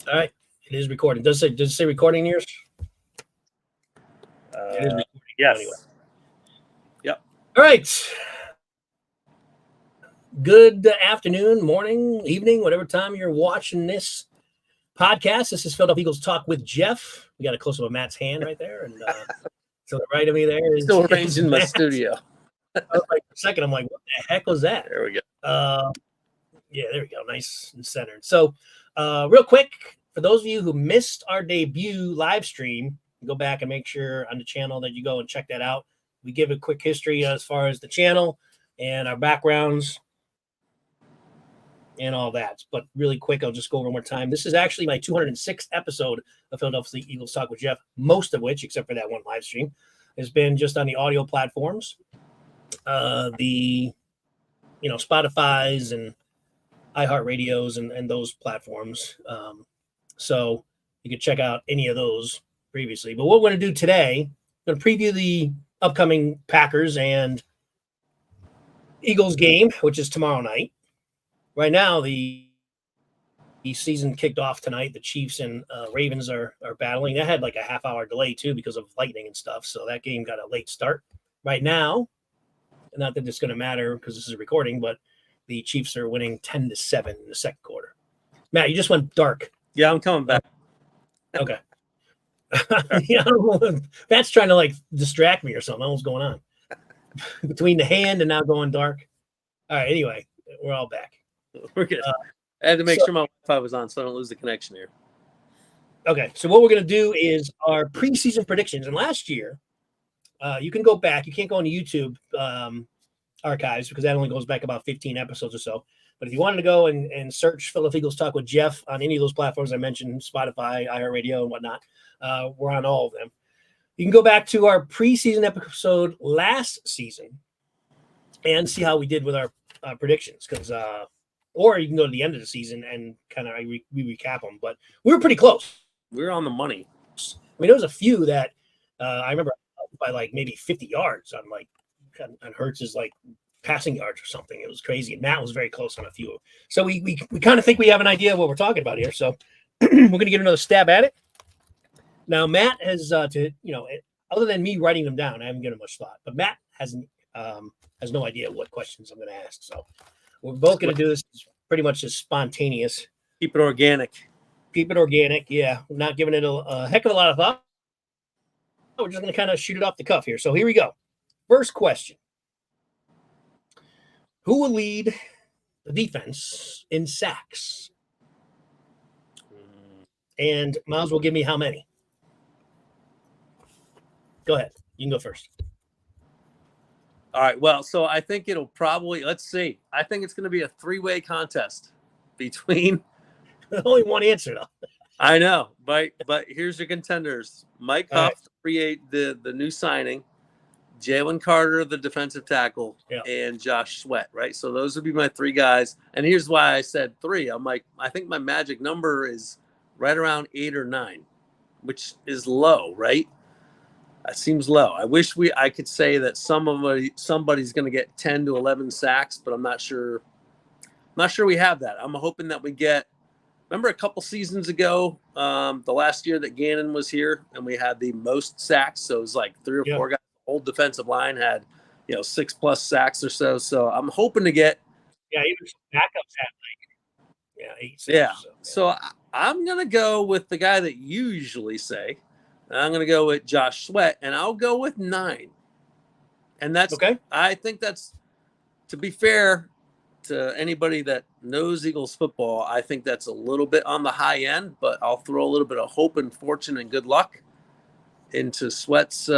All right. It is recording. Does it say recording yours? It is recording. Yes. Anyway. Yep. All right. Good afternoon, morning, evening, whatever time you're watching this podcast. This is Philadelphia Eagles Talk with Geoff. We got a close up of Matt's hand right there. And to the right of me there is Still arranged in my Matt. studio. I was like, for a second, I'm like, what the heck was that? There we go. Yeah, there we go. Nice and centered. So, real quick, for those of you who missed our debut live stream, go back and make sure on the channel that you go and check that out. We give a quick history as far as the channel and our backgrounds and all that. But really quick, I'll just go over one more time. This is actually my 206th episode of Philadelphia Eagles Talk with Geoff, most of which, except for that one live stream, has been just on the audio platforms, Spotify's and iHeartRadios and those platforms. So you can check out any of those previously. But what we're going to do today, we're going to preview the upcoming Packers and Eagles game, which is tomorrow night. Right now, the season kicked off tonight. The Chiefs and Ravens are battling. That had like a half-hour delay, too, because of lightning and stuff. So that game got a late start. Right now, not that it's going to matter because this is a recording, but the Chiefs are winning 10-7 in the second quarter. Matt, you just went dark. Yeah, I'm coming back. Okay. That's trying to like distract me or something. I don't know what's going on between the hand and now going dark. All right. Anyway, we're all back. We're good. I had to make sure my Wi-Fi was on so I don't lose the connection here. Okay. So what we're going to do is our preseason predictions. And last year, you can go back. You can't go on the YouTube archives because that only goes back about 15 episodes or so. But if you wanted to go and search Philadelphia Eagles Talk with Geoff on any of those platforms I mentioned, Spotify, iHeartRadio, and whatnot, we're on all of them. You can go back to our preseason episode last season and see how we did with our predictions. Or you can go to the end of the season and kind of we recap them. But we were pretty close. We were on the money. I mean, there was a few that I remember by like maybe 50 yards on Hurts's like passing yards or something. It was crazy. And Matt was very close on a few. So we kind of think we have an idea of what we're talking about here. So we're going to get another stab at it. Now, Matt has other than me writing them down, I haven't given much thought. But Matt has no idea what questions I'm going to ask. So we're both going to do this pretty much as spontaneous. Keep it organic. Yeah. We're not giving it a heck of a lot of thought. We're just going to kind of shoot it off the cuff here. So here we go. First question. Who will lead the defense in sacks? And Miles will give me how many? Go ahead. You can go first. All right. Well, so I think it'll probably, let's see. I think it's going to be a three-way contest between. Only one answer, though. I know, but here's your contenders. Mike Huff, the new signing. Jalen Carter, the defensive tackle, and Josh Sweat, right? So those would be my three guys. And here's why I said three. I'm like, I think my magic number is right around 8 or 9, which is low, right? That seems low. I wish I could say that somebody's going to get 10 to 11 sacks, but I'm not sure. I'm not sure we have that. I'm hoping that we get. Remember a couple seasons ago, the last year that Gannon was here, and we had the most sacks. So it was like 3 or 4 guys. The whole defensive line had, 6+ sacks or so. So I'm hoping to get. Yeah, even some backups had 8 sacks. Yeah. So I'm gonna go with the guy that you usually say. I'm going to go with Josh Sweat, and I'll go with 9. And that's okay. I think that's, to be fair to anybody that knows Eagles football, I think that's a little bit on the high end, but I'll throw a little bit of hope and fortune and good luck into Sweat's.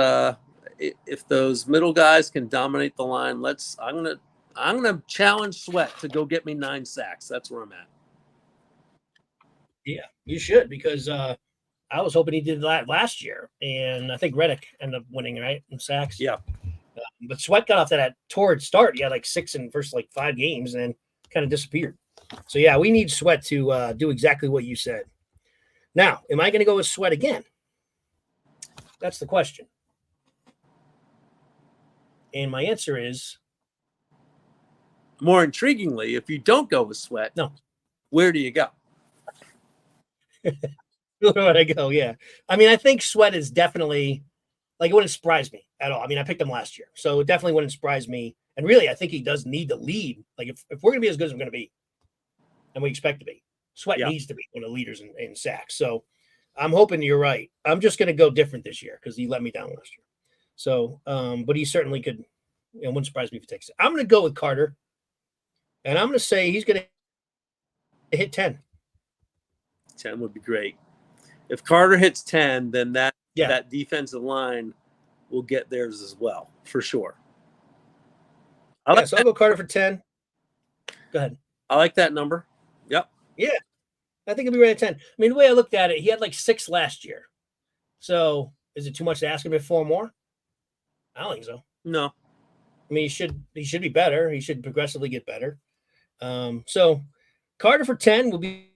If those middle guys can dominate the line, I'm gonna challenge Sweat to go get me 9 sacks. That's where I'm at. Yeah, you should, because I was hoping he did that last year, and I think Reddick ended up winning, right, in sacks. Yeah. But Sweat got off that torrid start. He had like 6 in the first 5 games, and then kind of disappeared. So yeah, we need Sweat to do exactly what you said. Now, am I going to go with Sweat again? That's the question. And my answer is, more intriguingly, if you don't go with Sweat, no. Where do you go? Where would I go? Yeah. I mean, I think Sweat is definitely like it wouldn't surprise me at all. I mean, I picked him last year, so it definitely wouldn't surprise me. And really, I think he does need to lead. Like if we're gonna be as good as we're gonna be, and we expect to be, Sweat needs to be one of the leaders in sacks. So I'm hoping you're right. I'm just gonna go different this year because he let me down last year. So, but he certainly could. It wouldn't surprise me if he takes it. I'm gonna go with Carter, and I'm gonna say he's gonna hit 10. 10 would be great. If Carter hits 10, then that Yeah. defensive line will get theirs as well, for sure. So I'll go Carter for 10. Go ahead. I like that number. Yep. Yeah. I think he'll be right at 10. I mean, the way I looked at it, he had like 6 last year. So is it too much to ask him for 4 more? I don't think so. No. I mean, he should be better. He should progressively get better. So Carter for 10 will be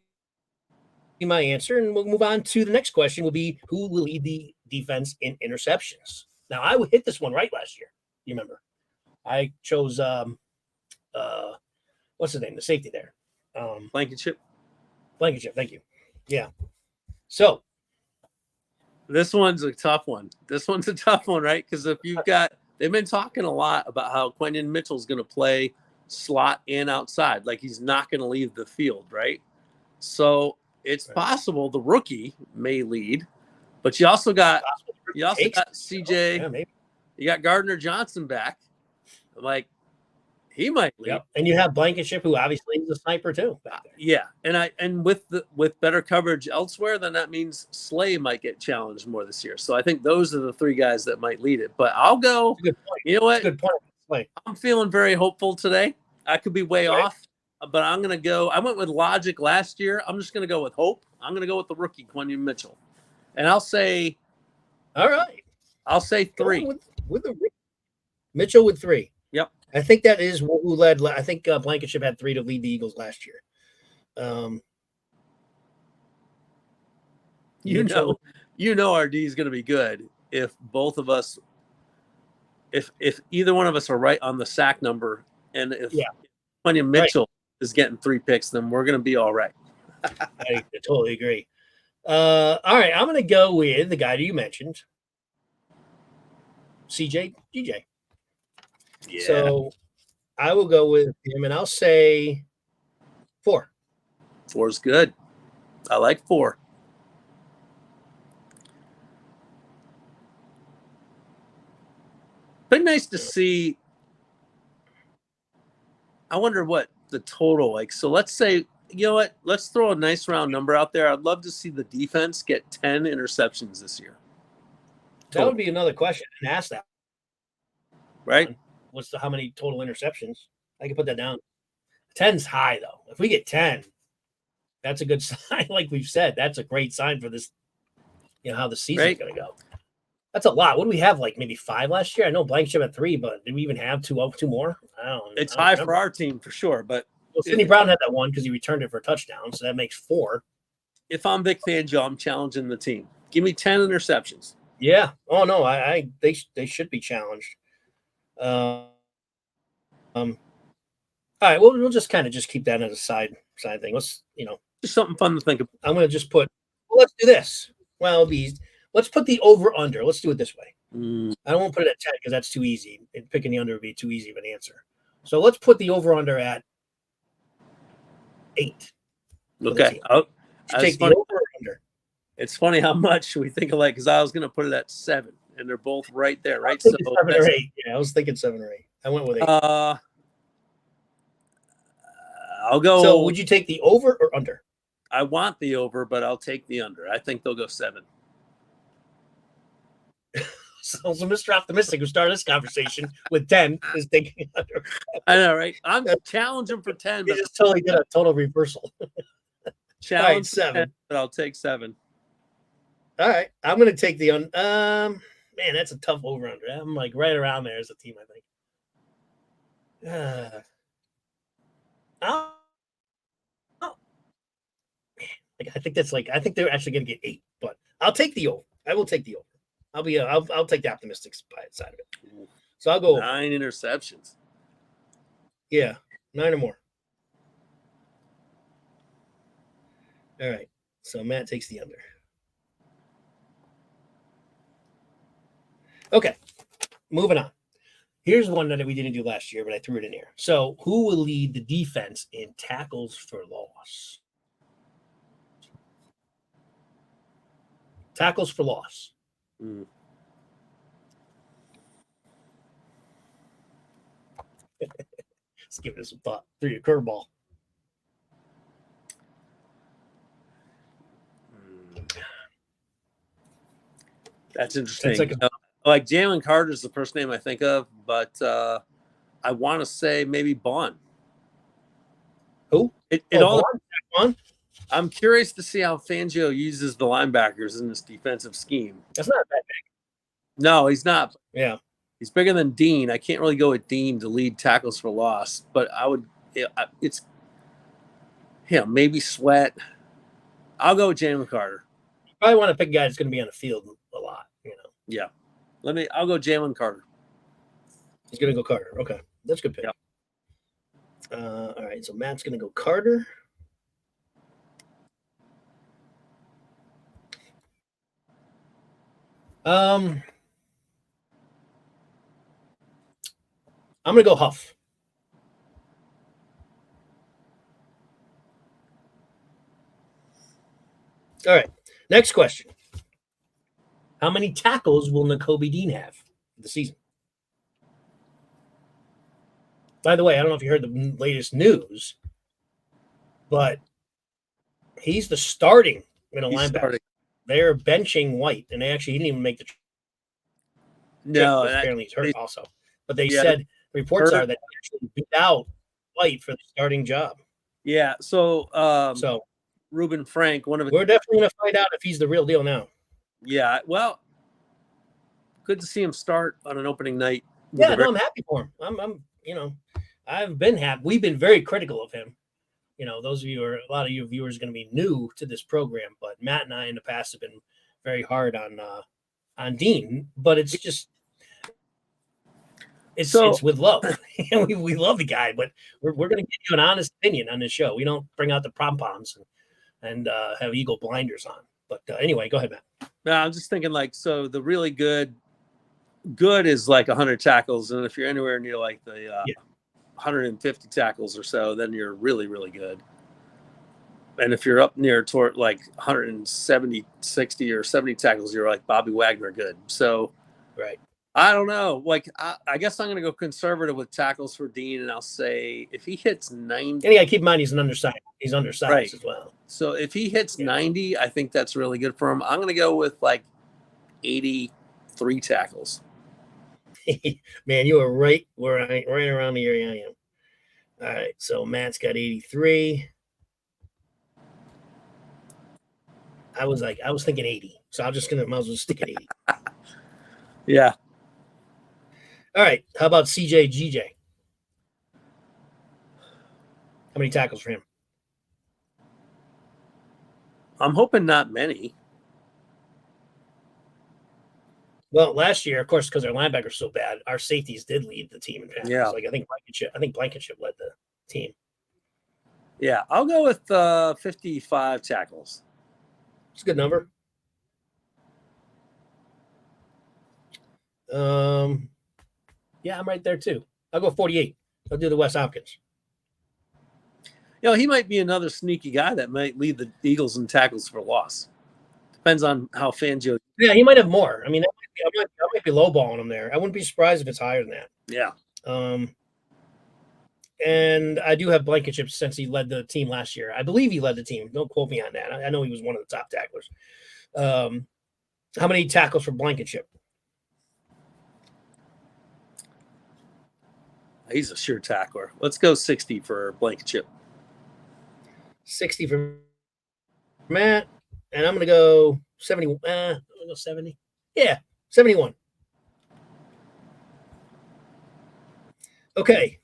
my answer. And we'll move on to the next question will be who will lead the defense in interceptions? Now, I hit this one right last year. You remember? I chose what's his name? The safety there. Blankenship. Thank you. Yeah. So this one's a tough one. Right? Because if you've got, they've been talking a lot about how Quentin Mitchell's going to play slot and outside, like he's not going to leave the field, right? So it's possible the rookie may lead, but you also got CJ. Yeah, maybe. You got Gardner Johnson back. Like he might lead. Yep. And you have Blankenship, who obviously is a sniper too. Yeah, and with better coverage elsewhere, then that means Slay might get challenged more this year. So I think those are the 3 guys that might lead it. But I'll go. Good point. You know what? Good point. Slay. I'm feeling very hopeful today. I could be way off, but I'm gonna go. I went with logic last year. I'm just gonna go with hope. I'm gonna go with the rookie Quentin Mitchell, and I'll say. All right. I'll say 3 with the Mitchell with 3. Yep. I think that is who led. I think Blankenship had 3 to lead the Eagles last year. You know our D is going to be good if both of us, if either one of us are right on the sack number, and if Quentin Mitchell is getting 3 picks, then we're going to be all right. I totally agree. All right, I'm going to go with the guy that you mentioned, CJ GJ. Yeah. So I will go with him, and I'll say 4. 4 is good. I like 4. Been nice to see. I wonder what the total like. So let's say, you know what? Let's throw a nice round number out there. I'd love to see the defense get 10 interceptions this year. That would be another question and ask that. Right? What's how many total interceptions? I can put that down. 10's high though. If we get 10, that's a good sign. Like we've said, that's a great sign for this. You know how the season's going to go. That's a lot. What do we have? Like maybe 5 last year? I know Blankenship had 3, but did we even have 2 more? I don't. It's high for our team for sure, but Sidney Brown had that one because he returned it for a touchdown, so that makes 4. If I'm Vic Fangio, I'm challenging the team. Give me 10 interceptions. Yeah. Oh no, they should be challenged. All right. We'll just kind of just keep that as a side thing. Let's just something fun to think about. I'm going to just put. Well, let's do this. Well, let's put the over under. Let's do it this way. I don't want to put it at 10 because that's too easy. Picking the under would be too easy of an answer. So let's put the over under at 8. Okay. Take the over or under. It's funny how much we think alike because I was going to put it at 7, and they're both right there, right? So 7 or 8. Yeah, I was thinking 7 or 8. I went with 8. I'll go. So would you take the over or under? I want the over, but I'll take the under. I think they'll go 7. So Mr. Optimistic, who started this conversation with 10, is thinking under. I know, right? I'm challenging for 10. You just totally did a total reversal. Challenge 7, 10, but I'll take 7. All right, I'm going to take the man. That's a tough over under. I'm like right around there as a team, I think. I think that's I think they're actually going to get 8, but I'll take the over. I will take the over. I'll take the optimistic side of it. So I'll go 9 interceptions. Yeah, 9 or more. All right. So Matt takes the under. Okay, moving on. Here's one that we didn't do last year, but I threw it in here. So who will lead the defense in tackles for loss? Tackles for loss. Mm. Let's give it some thought. Threw your curveball. That's interesting. Like Jalen Carter is the first name I think of, but I want to say maybe Bond. Who? Bond? I'm curious to see how Fangio uses the linebackers in this defensive scheme. That's not that big. No, he's not. Yeah. He's bigger than Dean. I can't really go with Dean to lead tackles for loss, but I would. It's maybe Sweat. I'll go with Jalen Carter. You probably want to pick a guy that's going to be on the field a lot. Yeah. I'll go Jalen Carter. He's going to go Carter. Okay. That's a good pick. Yep. All right. So Matt's going to go Carter. I'm going to go Huff. All right. Next question. How many tackles will Nakobe Dean have for the season? By the way, I don't know if you heard the latest news, but he's the starting middle linebacker. They're benching White, and he didn't even make the trip. No, apparently he's hurt also. But they said reports are that he actually beat out White for the starting job. Yeah. So Reuben Frank, we're definitely going to find out if he's the real deal now. Yeah, well, good to see him start on an opening night. Yeah, I'm happy for him. I've been happy. We've been very critical of him. Those of you a lot of you viewers are going to be new to this program, but Matt and I in the past have been very hard on Dean. But it's just it's with love. we love the guy, but we're going to give you an honest opinion on this show. We don't bring out the pom poms and have eagle blinders on. But anyway, go ahead, Matt. No, I'm just thinking so the really good is like 100 tackles. And if you're anywhere near like the 150 tackles or so, then you're really, really good. And if you're up near toward like 170, 60 or 70 tackles, you're like Bobby Wagner good. So, right. I don't know. I guess I'm going to go conservative with tackles for Dean, and I'll say if he hits 90. And you got to keep in mind he's undersized as well. So if he hits 90, I think that's really good for him. I'm going to go with like 83 tackles. Man, you are right around the area I am. All right, so Matt's got 83. I was thinking 80, so I'm just might as well stick at 80. Yeah. All right, how about CJ GJ? How many tackles for him? I'm hoping not many. Well, last year, of course, because our linebacker's so bad, our safeties did lead the team in tackles. Yeah. Like I think Blankenship led the team. Yeah, I'll go with 55 tackles. It's a good number. Yeah, I'm right there too. I'll go 48. I'll do the Wes Hopkins. He might be another sneaky guy that might lead the Eagles in tackles for loss. Depends on how Fangio. Yeah, he might have more. I mean, I might be lowballing him there. I wouldn't be surprised if it's higher than that. Yeah. And I do have Blankenship since he led the team last year. I believe he led the team. Don't quote me on that. I know he was one of the top tacklers. How many tackles for Blankenship? He's a sure tackler. Let's go 60 for Blankenship. 60 for Matt. And I'm going to go 70. I'm going to go 70. Yeah, 71. Okay.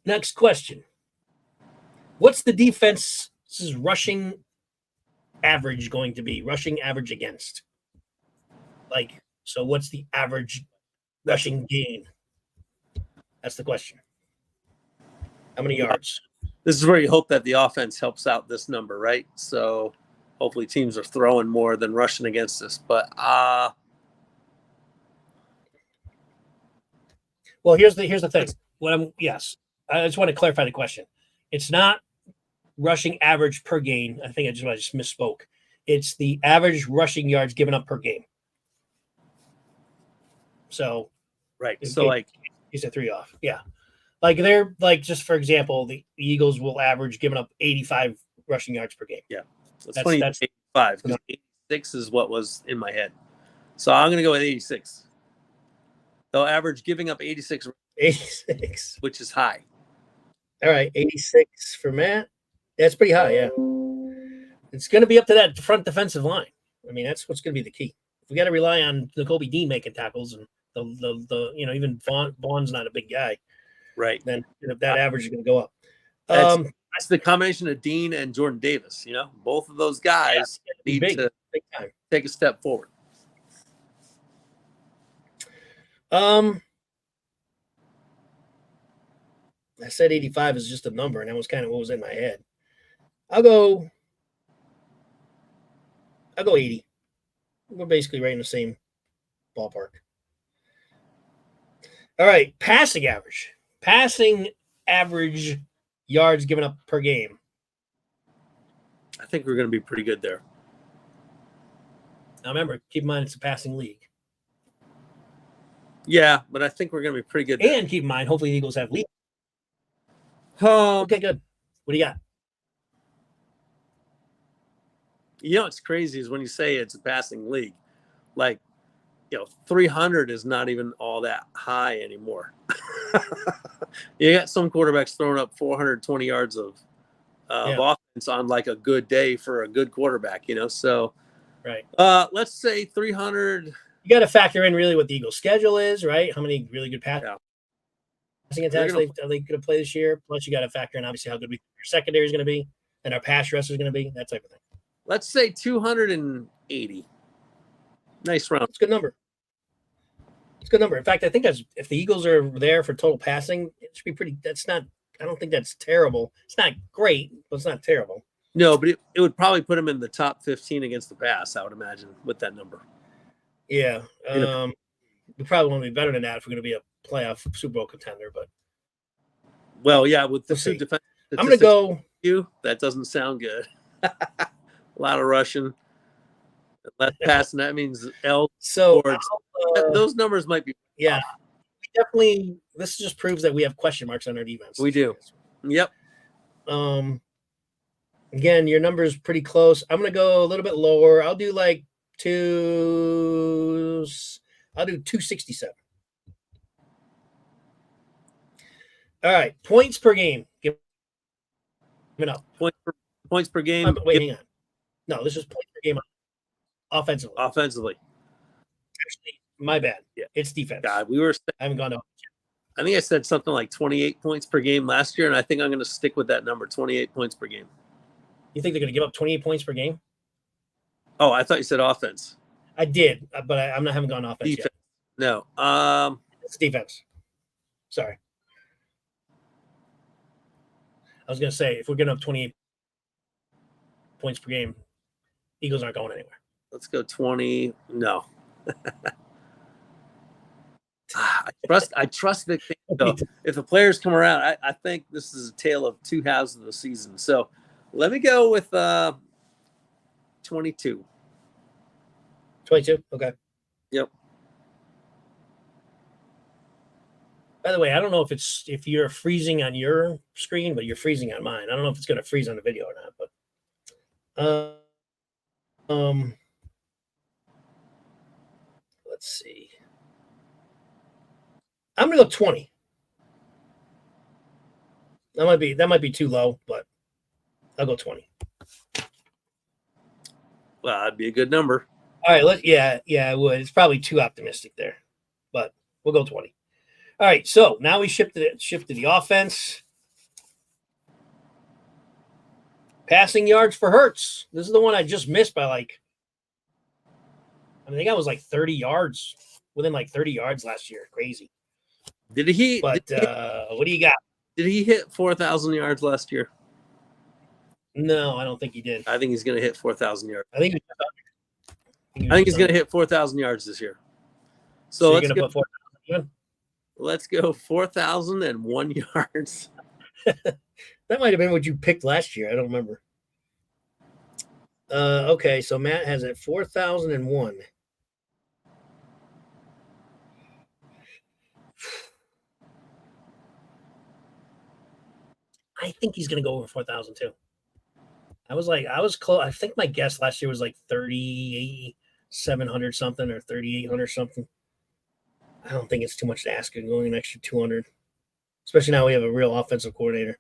Next question. What's the defense's rushing average going to be? Rushing average against? So what's the average rushing gain? That's the question. How many yards? This is where you hope that the offense helps out this number, right? So hopefully teams are throwing more than rushing against us. But well, here's the thing. I just want to clarify the question. It's not rushing average per game. I think I just misspoke. It's the average rushing yards given up per game. So, right. So like he's a 3 off. Yeah. Like they're like, just for example, the Eagles will average giving up 85 rushing yards per game. Yeah. That's 85 because 86 is what was in my head. So I'm going to go with 86. They'll average giving up 86. 86. Which is high. All right. 86 for Matt. That's pretty high. Yeah. It's going to be up to that front defensive line. I mean, that's what's going to be the key. If we got to rely on N'Kobe Dean making tackles and the even Vaughn's not a big guy. Right. Then that average is going to go up. That's the combination of Dean and Jordan Davis. Both of those guys need to take a step forward. I said 85 is just a number, and that was kind of what was in my head. I'll go 80. We're basically right in the same ballpark. All right, passing average. Passing average yards given up per game. I think we're going to be pretty good there. Now remember, keep in mind it's a passing league. Yeah, but I think we're going to be pretty good there. And keep in mind, hopefully the Eagles have lead. Okay, good. What do you got? What's crazy is when you say it's a passing league, like, 300 is not even all that high anymore. You got some quarterbacks throwing up 420 yards of offense on like a good day for a good quarterback, So, right. Let's say 300. You got to factor in really what the Eagles' schedule is, right? How many really good passing attacks are they going to play this year? Plus, you got to factor in obviously how good your secondary is going to be and our pass rush is going to be, that type of thing. Let's say 280. Nice round. It's a good number. In fact, I think if the Eagles are there for total passing, it should be pretty. I don't think that's terrible. It's not great, but it's not terrible. No, but it would probably put them in the top 15 against the pass, I would imagine, with that number. Yeah. We probably want to be better than that if we're going to be a playoff Super Bowl contender. But with the two defense, I'm going to go. That doesn't sound good. A lot of rushing. Less passing, that means L. So those numbers might be. Yeah, definitely. This just proves that we have question marks on our defense. We do. Yep. Again, your number is pretty close. I'm gonna go a little bit lower. I'll do like 267. All right, points per game. Give it up. Points per game. Wait, hang on. No, this is points per game. Offensively. Actually, my bad. Yeah, it's defense. God, I haven't gone to. I think I said something like 28 points per game last year, and I think I'm going to stick with that number, 28 points per game. You think they're going to give up 28 points per game? Oh, I thought you said offense. I did, but I haven't gone offense defense. Yet. No. It's defense. Sorry. I was going to say, if we're getting up 28 points per game, Eagles aren't going anywhere. Let's go 20. No. I trust Vic. So if the players come around, I think this is a tale of two halves of the season. So let me go with 22. 22? Okay. Yep. By the way, I don't know if you're freezing on your screen, but you're freezing on mine. I don't know if it's going to freeze on the video or not, but let's see. I'm going to go 20. That might be too low, but I'll go 20. Well, that'd be a good number. All right, it would. It's probably too optimistic there, but we'll go 20. All right, so now we shifted the offense. Passing yards for Hurts. This is the one I just missed by I think I was like 30 yards, within like 30 yards last year. Crazy. Did he? But what do you got? Did he hit 4,000 yards last year? No, I don't think he did. I think he's going to hit 4,000 yards. I think he's going to hit 4,000 yards this year. So let's go. Put 4,000 let's go 4,001 yards. That might have been what you picked last year. I don't remember. Okay, so Matt has it 4,001. I think he's going to go over 4,000 too. I was close. I think my guess last year was like 3,700 something or 3,800 something. I don't think it's too much to ask going an extra 200, especially now we have a real offensive coordinator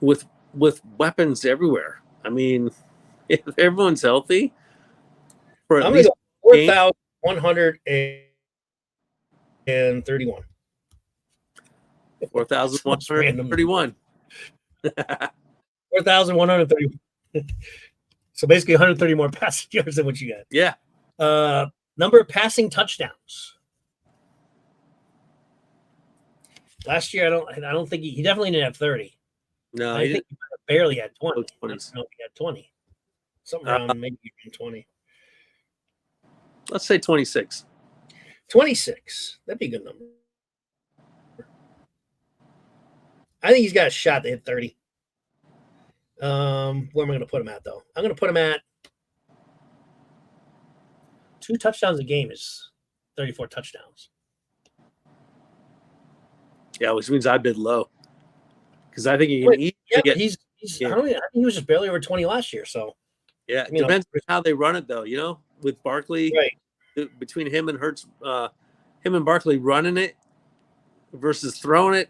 with weapons everywhere. I mean, if everyone's healthy, for I'm going to go 4,131. 4,131. 4,130. So basically 130 more passing yards than what you got. Yeah. Number of passing touchdowns. Last year, I don't think he definitely didn't have 30. No, I think he barely had 20. No, I don't know if he had 20. Something around maybe 20. Let's say 26. 26. That'd be a good number. I think he's got a shot to hit 30. Where am I going to put him at, though? I'm going to put him at 2 touchdowns a game is 34 touchdowns. Yeah, which means I bid low. Because I think he can easily get. I think he was just barely over 20 last year. So yeah, it depends on how they run it, though. You know, with Barkley, right? Between him and Hurts, him and Barkley running it versus throwing it.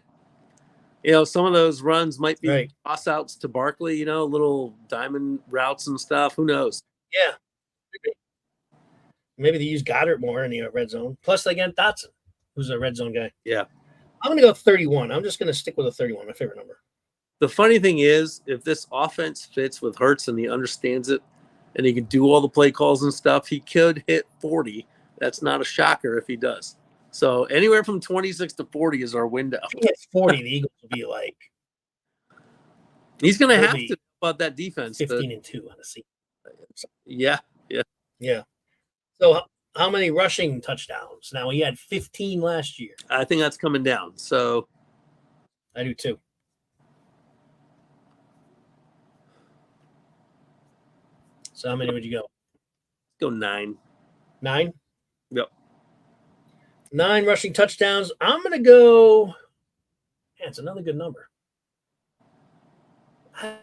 You know, some of those runs might be toss outs to Barkley. You know, little diamond routes and stuff. Who knows? Yeah, maybe they use Goddard more in the red zone. Plus, they get Dotson, who's a red zone guy. Yeah. I'm going to go 31. I'm just going to stick with a 31, my favorite number. The funny thing is, if this offense fits with Hurts and he understands it and he can do all the play calls and stuff, he could hit 40. That's not a shocker if he does. So anywhere from 26 to 40 is our window. If he hits 40, the Eagles will be like... He's going to have to about that defense. 15-2 on the season. Yeah. So how many rushing touchdowns? Now, he had 15 last year. I think that's coming down. So I do too. So how many would you go? Go 9. 9? Yep. 9 rushing touchdowns. I'm going to go. Yeah, it's another good number. I'm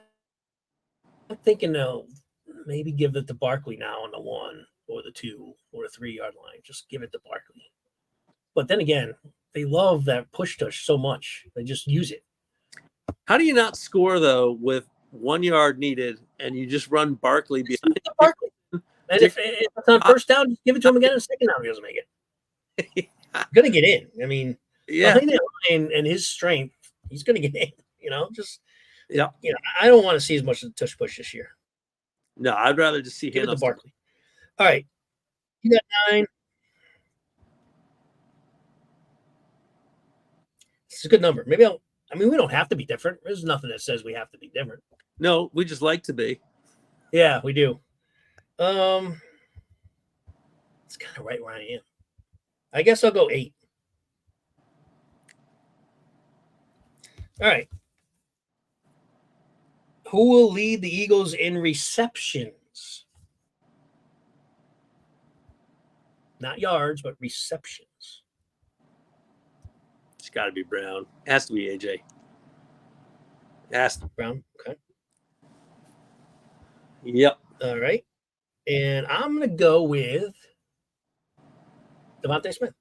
thinking maybe give it to Barkley now on the 1 or the 2 or the 3-yard line. Just give it to Barkley. But then again, they love that push tush so much. They just use it. How do you not score, though, with 1 yard needed and you just run Barkley behind Barkley? And if it's on first down, just give it to him again in second down. He doesn't make it. Going to get in. I mean, behind that line and his strength, he's going to get in. You know, I don't want to see as much of the tush push this year. No, I'd rather just see him. Barkley. All right, you got 9. It's a good number. Maybe we don't have to be different. There's nothing that says we have to be different. No, we just like to be. Yeah, we do. It's kind of right where I am. I guess I'll go 8. All right. Who will lead the Eagles in receptions? Not yards, but receptions. It's got to be Brown. Has to be AJ. Brown. Okay. Yep. All right. And I'm going to go with Devontae Smith.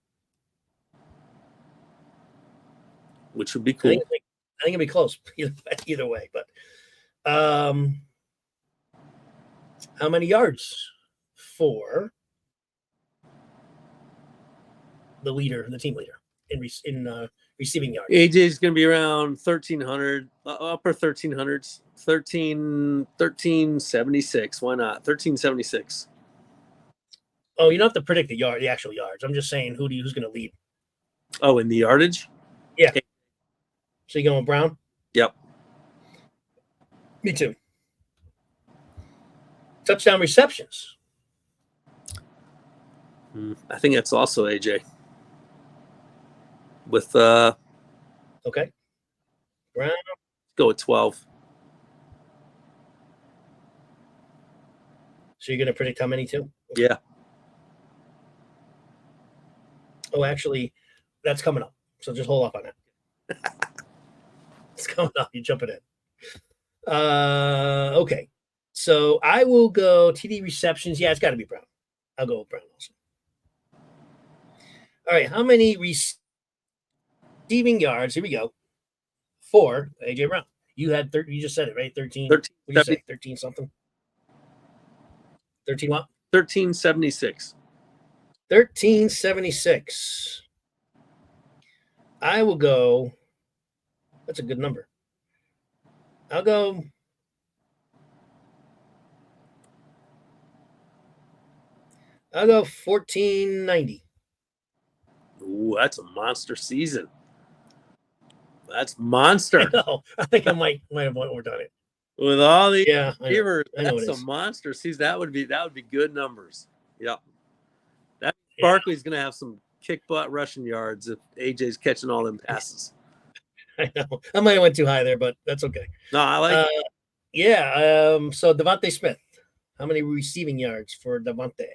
Which would be cool. I think it'll be close either way. But how many yards for the team leader in receiving yards? AJ is going to be around 1,300, upper 1,300s, 1376. Why not? 1376. Oh, you don't have to predict the actual yards. I'm just saying who's going to lead. Oh, in the yardage? Yeah. So you going with Brown? Yep. Me too. Touchdown receptions. I think that's also AJ. With okay. Brown. Go with 12. So you're going to predict how many too? Yeah. Oh, actually, that's coming up. So just hold off on that. It's coming up. You're jumping in. Okay. So I will go TD receptions. Yeah, it's got to be Brown. I'll go with Brown also. All right. How many receiving yards? Here we go. For AJ Brown. You had 30. You just said it, right? 13. What do you say? 13 something? 13 what? 1376. 1376. I will go. That's a good number. I'll go. I'll go 1490. Ooh, that's a monster season. That's monster. I know. I think I might have done it. With all the receivers, that's a monster season. That would be good numbers. Yep. Barkley's gonna have some kick butt rushing yards if AJ's catching all them passes. I know. I might have went too high there, but that's okay. No, I like it. Yeah. So Devontae Smith. How many receiving yards for Devontae?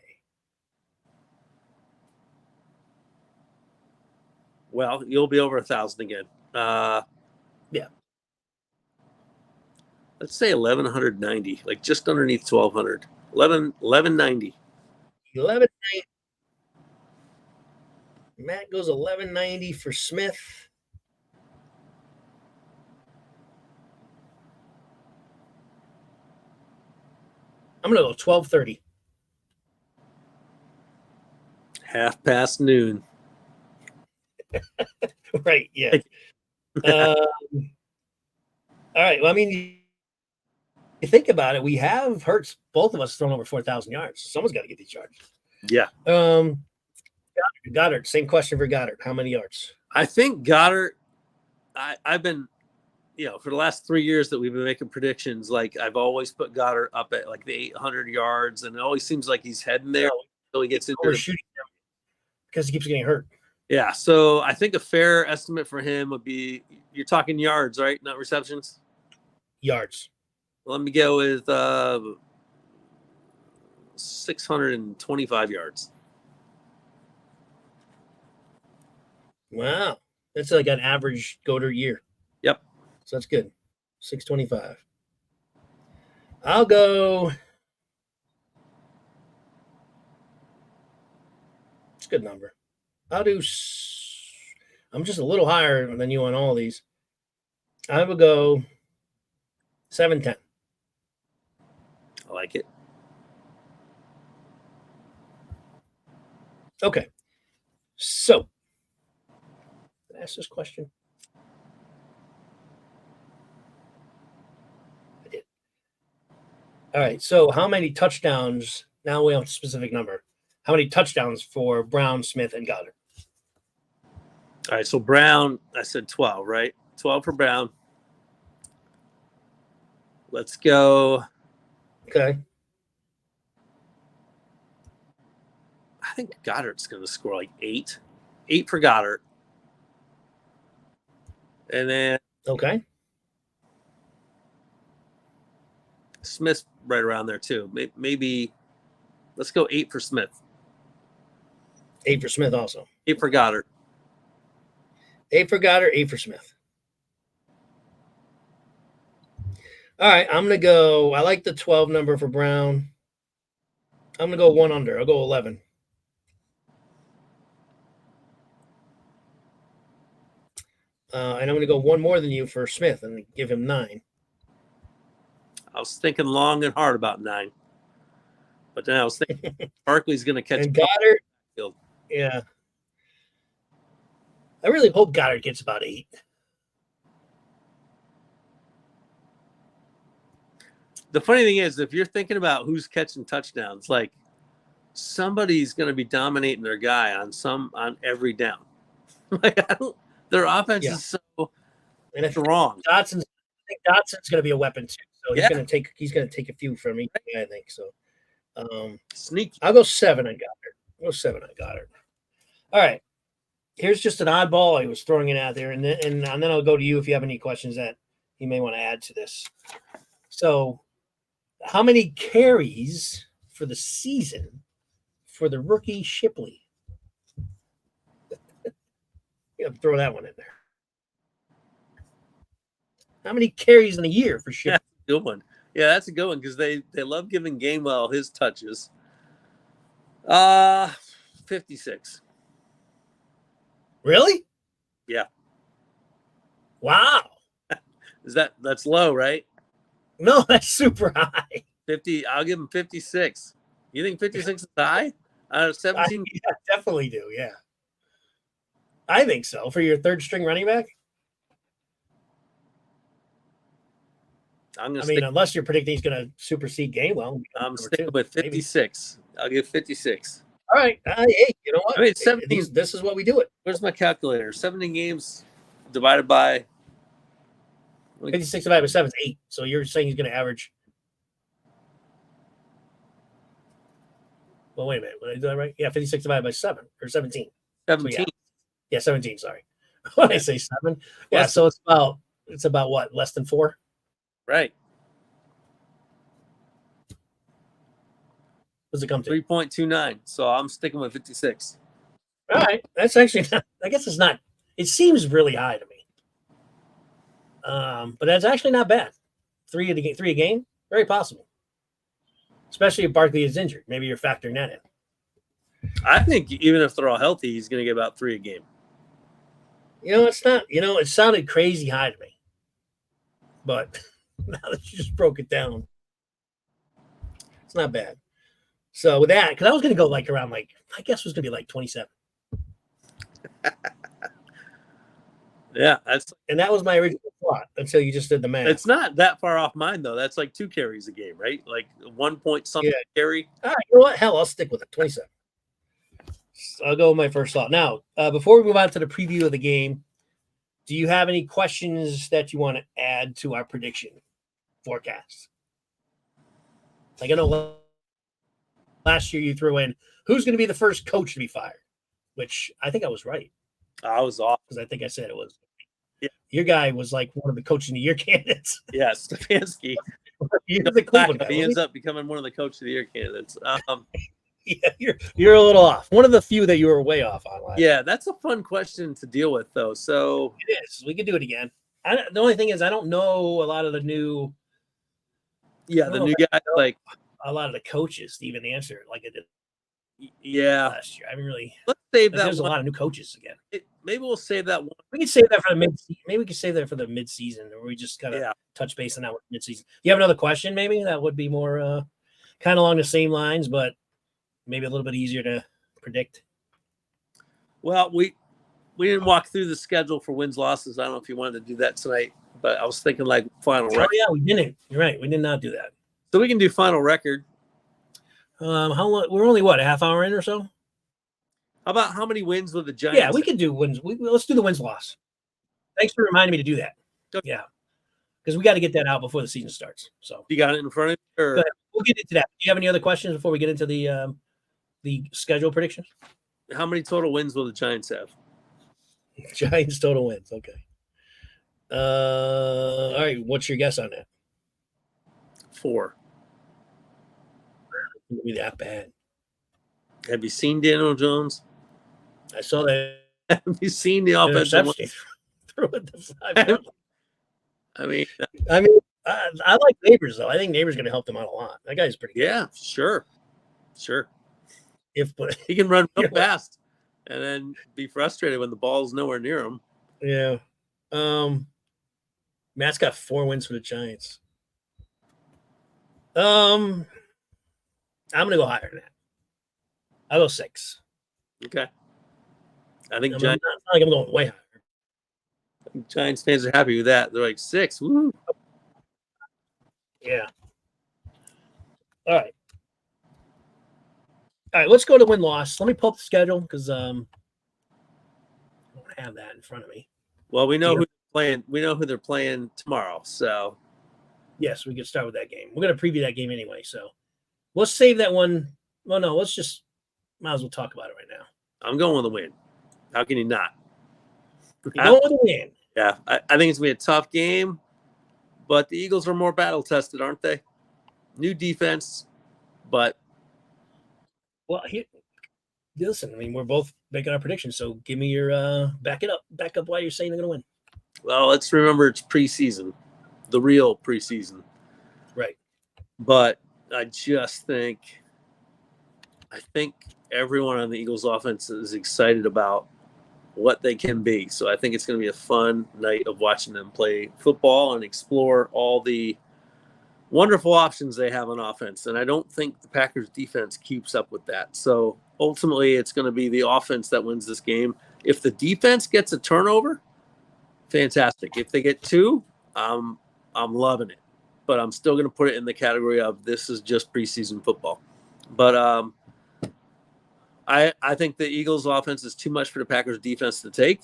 Well, you'll be over 1,000 again. Yeah. Let's say 1,190, like just underneath 1,200. 1190. 1190. Matt goes 1190 for Smith. I'm gonna go 1230. Half past noon. Right. Yeah. All right. Well, I mean, you think about it. We have Hurts, both of us, thrown over 4,000 yards. Someone's got to get these yards. Yeah. Goddard. Same question for Goddard. How many yards? I think Goddard. I've been, for the last 3 years that we've been making predictions, like I've always put Goddard up at like the 800 yards, and it always seems like he's heading there until he gets into shooting because he keeps getting hurt. Yeah, so I think a fair estimate for him would be, you're talking yards, right? Not receptions? Yards. Let me go with 625 yards. Wow. That's like an average Goddard year. Yep. So that's good. 625. I'll go. It's a good number. I'm just a little higher than you on all these. I will go 710. I like it. Okay. So, did I ask this question? I did. All right. So, how many touchdowns? Now we have a specific number. How many touchdowns for Brown, Smith, and Goddard? All right. So, Brown, I said 12, right? 12 for Brown. Let's go. Okay. I think Goddard's going to score like 8. 8 for Goddard. And then. Okay. Smith's right around there too. Maybe let's go 8 for Smith. 8 for Smith also. 8 for Goddard. 8 for Goddard, 8 for Smith. All right, I'm going to go. I like the 12 number for Brown. I'm going to go 1 under. I'll go 11. And I'm going to go 1 more than you for Smith and give him 9. I was thinking long and hard about 9. But then I was thinking Barkley's going to catch. And Goddard. Yeah. I really hope Goddard gets about 8. The funny thing is, if you're thinking about who's catching touchdowns, like somebody's going to be dominating their guy on every down. Like their offense is so and strong. I think Dotson's going to be a weapon too. So he's gonna take a few from me, I think. So Sneaky. I'll go 7 on Goddard. I'll go 7 on Goddard. All right. Here's just an oddball. I was throwing it out there, and then I'll go to you if you have any questions that you may want to add to this. So, how many carries for the season for the rookie Shipley? You have to throw that one in there. How many carries in a year for Shipley? Yeah, good one. Yeah, that's a good one because they love giving Gainwell his touches. 56. Really? Yeah. Wow. That's low, right? No, that's super high. 50. I'll give him 56. You think 56 is high? Out of 17? I definitely do. Yeah. I think so. For your third string running back? Unless you're predicting he's going to supersede Gainwell. I'm sticking with 56. Maybe. I'll give 56. All right. Hey, you know what? I mean, 17, this is what we do it. Where's my calculator? 17 games divided by 56 divided by 7 is 8. So you're saying he's going to average. Well, wait a minute. Did I do that right? Yeah, 56 divided by 7 or 17. 17. So yeah, 17. Sorry. When I say 7. Yeah, so it's about what? Less than 4? Right. What does it come to? 3.29. So I'm sticking with 56. All right. That's actually not, I guess it's not. It seems really high to me. But that's actually not bad. 3 a game? Very possible. Especially if Barkley is injured. Maybe you're factoring that in. I think even if they're all healthy, he's going to get about 3 a game. It's not. It sounded crazy high to me. But now that you just broke it down, it's not bad. So with that, because I was going to go around my guess was going to be 27. Yeah, and that was my original thought until you just did the math. It's not that far off mine though. That's 2 carries a game, right? 1 point something carry. All right, you know what? Hell, I'll stick with it. 27. So I'll go with my first thought. Now, before we move on to the preview of the game, do you have any questions that you want to add to our prediction forecast? I know last year you threw in who's going to be the first coach to be fired, which I think I was right. I was off because I think I said it was. Yeah. Your guy was one of the coach of the year candidates. Yeah, Stefanski. He ends up becoming one of the coach of the year candidates. Yeah, you're a little off. One of the few that you were way off on. Yeah, that's a fun question to deal with, though. So it is. We could do it again. The only thing is, I don't know a lot of the new. Yeah, the new guys a lot of the coaches to even answer it like I did. Yeah, last year. I haven't really. Let's save that. There's a lot of new coaches again. Maybe we'll save that one. We can save that for the mid. Maybe we can save that for the mid-season, or we just kind of touch base on that mid-season. You have another question? Maybe that would be more kind of along the same lines, but maybe a little bit easier to predict. Well, we didn't walk through the schedule for wins losses. I don't know if you wanted to do that tonight, but I was thinking final record. Yeah, we didn't. You're right. We did not do that. So we can do final record. How long? We're only a half hour in or so. How about how many wins with the Giants? Yeah, we could do wins. Let's do the wins loss. Thanks for reminding me to do that. Okay. Yeah, because we got to get that out before the season starts. So you got it in front of you? Or? We'll get into that. Do you have any other questions before we get into the schedule predictions? How many total wins will the Giants have? Giants total wins. Okay. All right. What's your guess on that? 4. It wouldn't be that bad. Have you seen Daniel Jones? I saw that. Have you seen the offensive line? Threw it the 5. I mean, I like Neighbors though. I think Neighbors going to help them out a lot. That guy's pretty good. Yeah, sure. But he can run real fast and then be frustrated when the ball's nowhere near him. Yeah. Matt's got 4 wins for the Giants. I'm gonna go higher than that. I'll go 6. Okay. I think Giants. Not like I'm going way higher. Giants fans are happy with that. They're 6. Woo. Yeah. All right. Let's go to win-loss. Let me pull up the schedule because I don't have that in front of me. Well, we know who they're playing. We know who they're playing tomorrow. So Yes, we could start with that game. We're going to preview that game anyway, so we'll save that one. Well, no, might as well talk about it right now. I'm going with a win. How can you not? You're going with a win. Yeah, I think it's going to be a tough game, but the Eagles are more battle-tested, aren't they? New defense, but... Well, listen, I mean, we're both making our predictions, so give me your back up why you're saying they're going to win. Well, let's remember it's preseason, the real preseason. Right. But I think everyone on the Eagles offense is excited about what they can be. So I think it's going to be a fun night of watching them play football and explore all the wonderful options they have on offense. And I don't think the Packers defense keeps up with that. So ultimately it's going to be the offense that wins this game. If the defense gets a turnover, fantastic. If they get two, I'm loving it. But I'm still going to put it in the category of this is just preseason football. But I think the Eagles offense is too much for the Packers defense to take.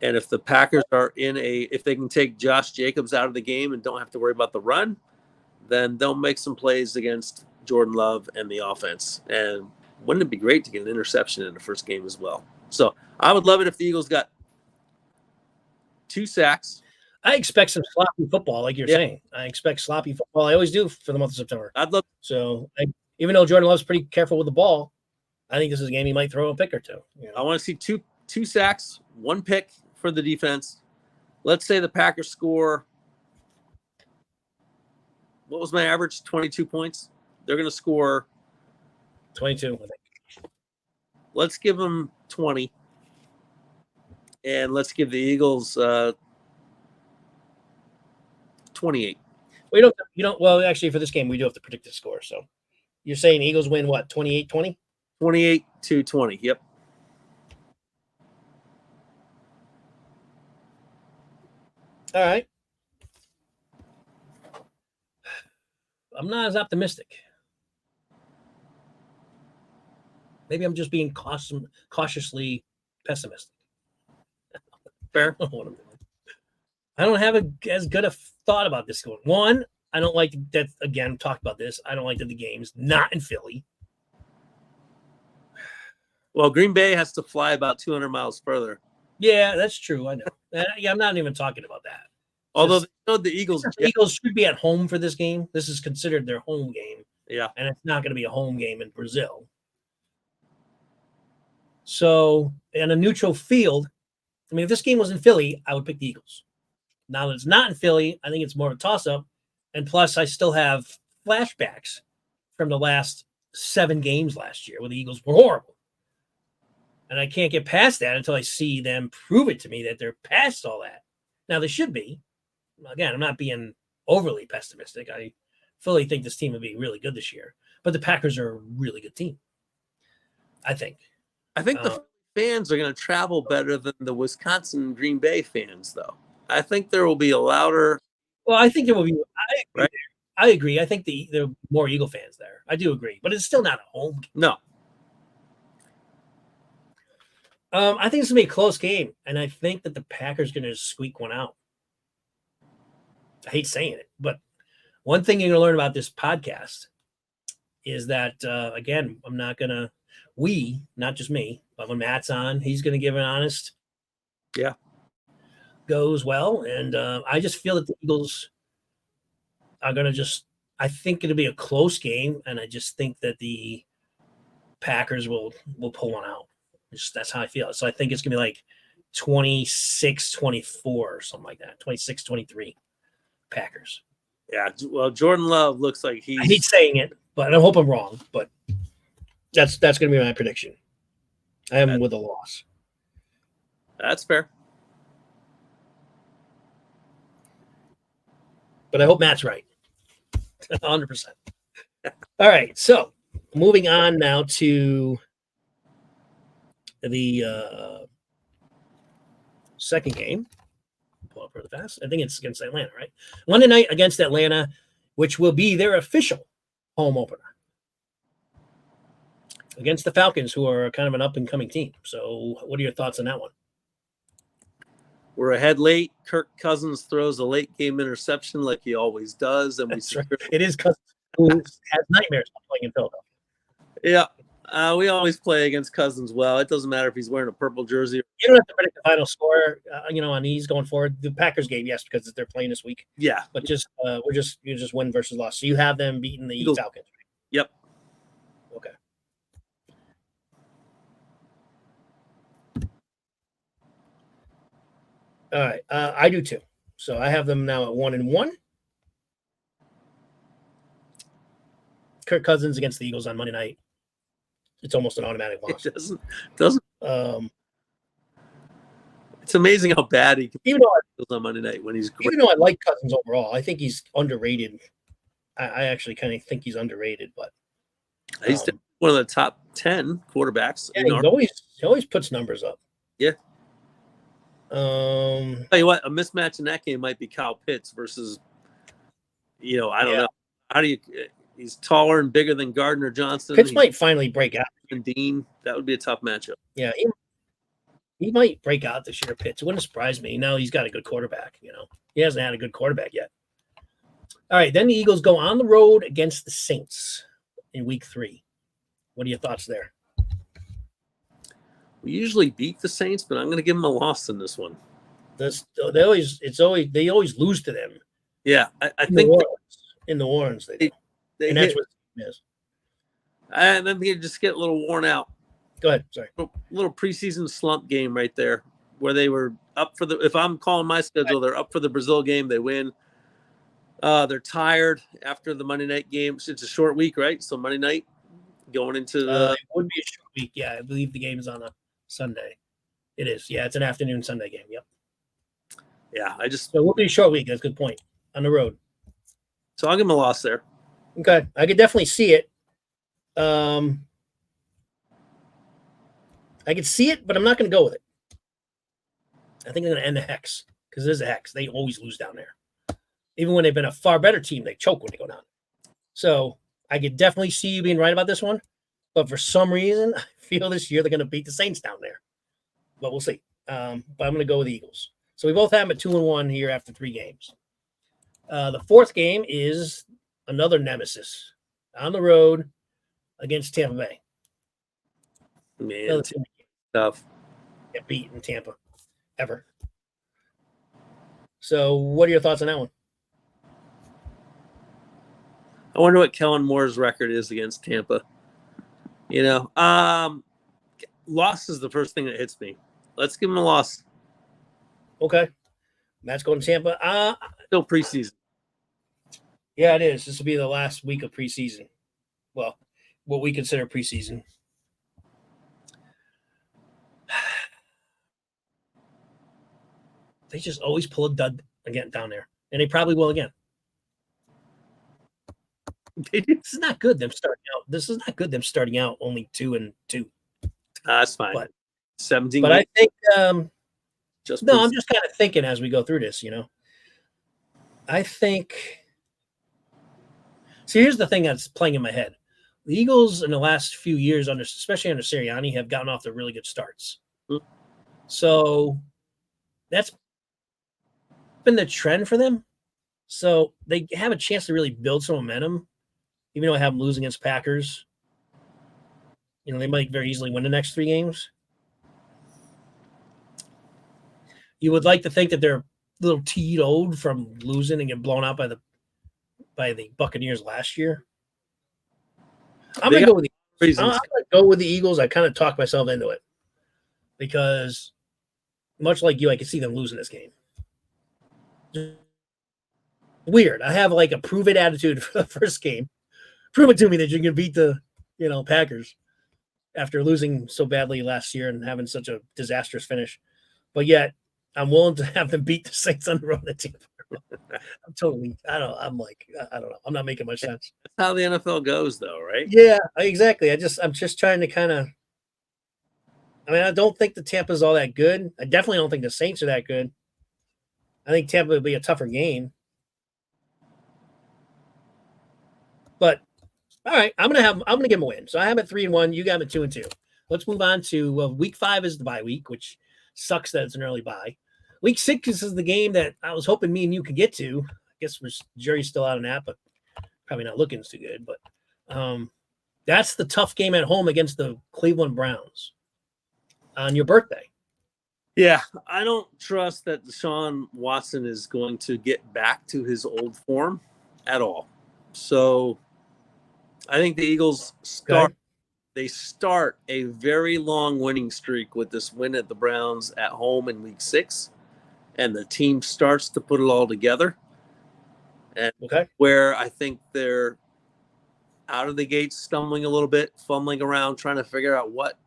And if the Packers are if they can take Josh Jacobs out of the game and don't have to worry about the run, then they'll make some plays against Jordan Love and the offense. And wouldn't it be great to get an interception in the first game as well? So I would love it if the Eagles got 2 sacks. I expect some sloppy football, like you're saying. I expect sloppy football. I always do for the month of September. So even though Jordan Love's pretty careful with the ball, I think this is a game he might throw a pick or two. You know? I want to see two sacks, 1 pick for the defense. Let's say the Packers score. What was my average? 22 points. They're going to score 22, I think. Let's give them 20. And let's give the Eagles 28. Well, actually, for this game, we do have to predict the score. So you're saying Eagles win what, 28-20? 28-20. Yep. All right. I'm not as optimistic. Maybe I'm just being cautiously pessimistic. Fair. I don't have as good a thought about this going. One, I don't like that. Again, talked about this. I don't like that the game's not in Philly. Well, Green Bay has to fly about 200 miles further. Yeah, that's true. I know. I'm not even talking about that. Although the Eagles should be at home for this game. This is considered their home game. Yeah. And it's not going to be a home game in Brazil. So, in a neutral field, I mean, if this game was in Philly, I would pick the Eagles. Now that it's not in Philly, I think it's more of a toss-up. And plus, I still have flashbacks from the last 7 games last year where the Eagles were horrible. And I can't get past that until I see them prove it to me that they're past all that. Now, they should be. Again, I'm not being overly pessimistic. I fully think this team will be really good this year. But the Packers are a really good team, I think. I think the fans are going to travel better than the Wisconsin Green Bay fans, though. I think there will be a louder. Well, I think there will be. I agree. I think there are more Eagle fans there. I do agree, but it's still not a home game. No. I think it's going to be a close game, and I think that the Packers are going to squeak one out. I hate saying it, but one thing you're going to learn about this podcast is that, again, I'm not going to. Not just me, but when Matt's on, he's going to give an honest. Yeah. Goes well. And I just feel that the Eagles are going to I think it'll be a close game. And I just think that the Packers will pull one out. That's how I feel. So I think it's going to be like 26-24 or something like that. 26-23 Packers. Yeah. Well, Jordan Love looks like I hate saying it, but I hope I'm wrong. But that's going to be my prediction. I am with a loss. That's fair. But I hope Matt's right. 100%. All right. So moving on now to the second game. Pull up really fast. I think it's against Atlanta, right? Monday night against Atlanta, which will be their official home opener against the Falcons, who are kind of an up-and-coming team. So what are your thoughts on that one? We're ahead late. Kirk Cousins throws a late game interception like he always does, and That's right. It is Cousins who has nightmares playing in Philadelphia. Yeah, we always play against Cousins well. It doesn't matter if he's wearing a purple jersey. You don't have to predict the final score, on these going forward. The Packers game, yes, because they're playing this week. Yeah, but you just win versus loss. So you have them beating the Falcons. Yep. Okay. All right, I do too. So I have them now at 1-1. Kirk Cousins against the Eagles on Monday night. It's almost an automatic loss. It doesn't. It's amazing how bad he can even though on Monday night when he's great. Even though I like Cousins overall, I think he's underrated. I actually kind of think he's underrated, but he's one of the top 10 quarterbacks. Yeah, he always puts numbers up. Yeah. Tell you what, a mismatch in that game might be Kyle Pitts versus, I don't know. How do you? He's taller and bigger than Gardner Johnson. Pitts might finally break out. And Dean, that would be a tough matchup. Yeah, he might break out this year. Pitts, it wouldn't surprise me. Now he's got a good quarterback. He hasn't had a good quarterback yet. All right, then the Eagles go on the road against the Saints in Week 3. What are your thoughts there? We usually beat the Saints, but I'm going to give them a loss in this one. They always lose to them. Yeah, I think in New Orleans they do. And that's what it is. And then they just get a little worn out. Go ahead. Sorry. A little preseason slump game right there where they were up for if I'm calling my schedule, they're up for the Brazil game. They win. They're tired after the Monday night game. It's a short week, right? So Monday night going into the. It would be a short week. Yeah, I believe the game is on a Sunday. It is. Yeah, it's an afternoon Sunday game. Yep. Yeah, So it will be a short week. That's a good point. On the road. So I'll give them a loss there. Okay. I could definitely see it. I could see it, but I'm not going to go with it. I think they're going to end the hex because there's a hex. They always lose down there. Even when they've been a far better team, they choke when they go down. So I could definitely see you being right about this one. But for some reason, I feel this year they're going to beat the Saints down there. But we'll see. But I'm going to go with the Eagles. So we both have them at 2-1 here after 3 games. The fourth game is another nemesis on the road against Tampa Bay. Man, tough. Get beat in Tampa ever. So what are your thoughts on that one? I wonder what Kellen Moore's record is against Tampa. Loss is the first thing that hits me. Let's give him a loss. Okay. Matt's going to Tampa. Still preseason. Yeah, it is. This will be the last week of preseason. Well, what we consider preseason. They just always pull a dud again down there. And they probably will again. This is not good, them starting out only 2-2. That's fine. But 17 But games. I think I'm just kind of thinking as we go through this, I think. See, here's the thing that's playing in my head. The Eagles in the last few years, especially under Sirianni, have gotten off to really good starts. Mm-hmm. So that's been the trend for them. So they have a chance to really build some momentum, even though I have them losing against Packers. They might very easily win the next 3 games. You would like to think that they're a little teed-old from losing and getting blown out by the Buccaneers last year. I'm going to go with the Eagles. I kind of talked myself into it because, much like you, I could see them losing this game. Weird. I have like a prove it attitude for the first game. Prove it to me that you can beat the, Packers after losing so badly last year and having such a disastrous finish. But yet, I'm willing to have them beat the Saints on the road at Tampa. I don't know. I'm not making much sense. That's how the NFL goes, though, right? Yeah, exactly. I'm just trying to kind of. I don't think the Tampa's all that good. I definitely don't think the Saints are that good. I think Tampa would be a tougher game. But all right, I'm gonna give them a win. So I have it 3-1. You got it 2-2. Let's move on to Week 5 is the bye week, which sucks that it's an early bye. Week 6 is the game that I was hoping me and you could get to. I guess jury's still out on that, but probably not looking too good. But that's the tough game at home against the Cleveland Browns on your birthday. Yeah, I don't trust that Deshaun Watson is going to get back to his old form at all. So I think the Eagles start. Okay. They start a very long winning streak with this win at the Browns at home in Week 6, and the team starts to put it all together. And where I think they're out of the gates, stumbling a little bit, fumbling around, trying to figure out what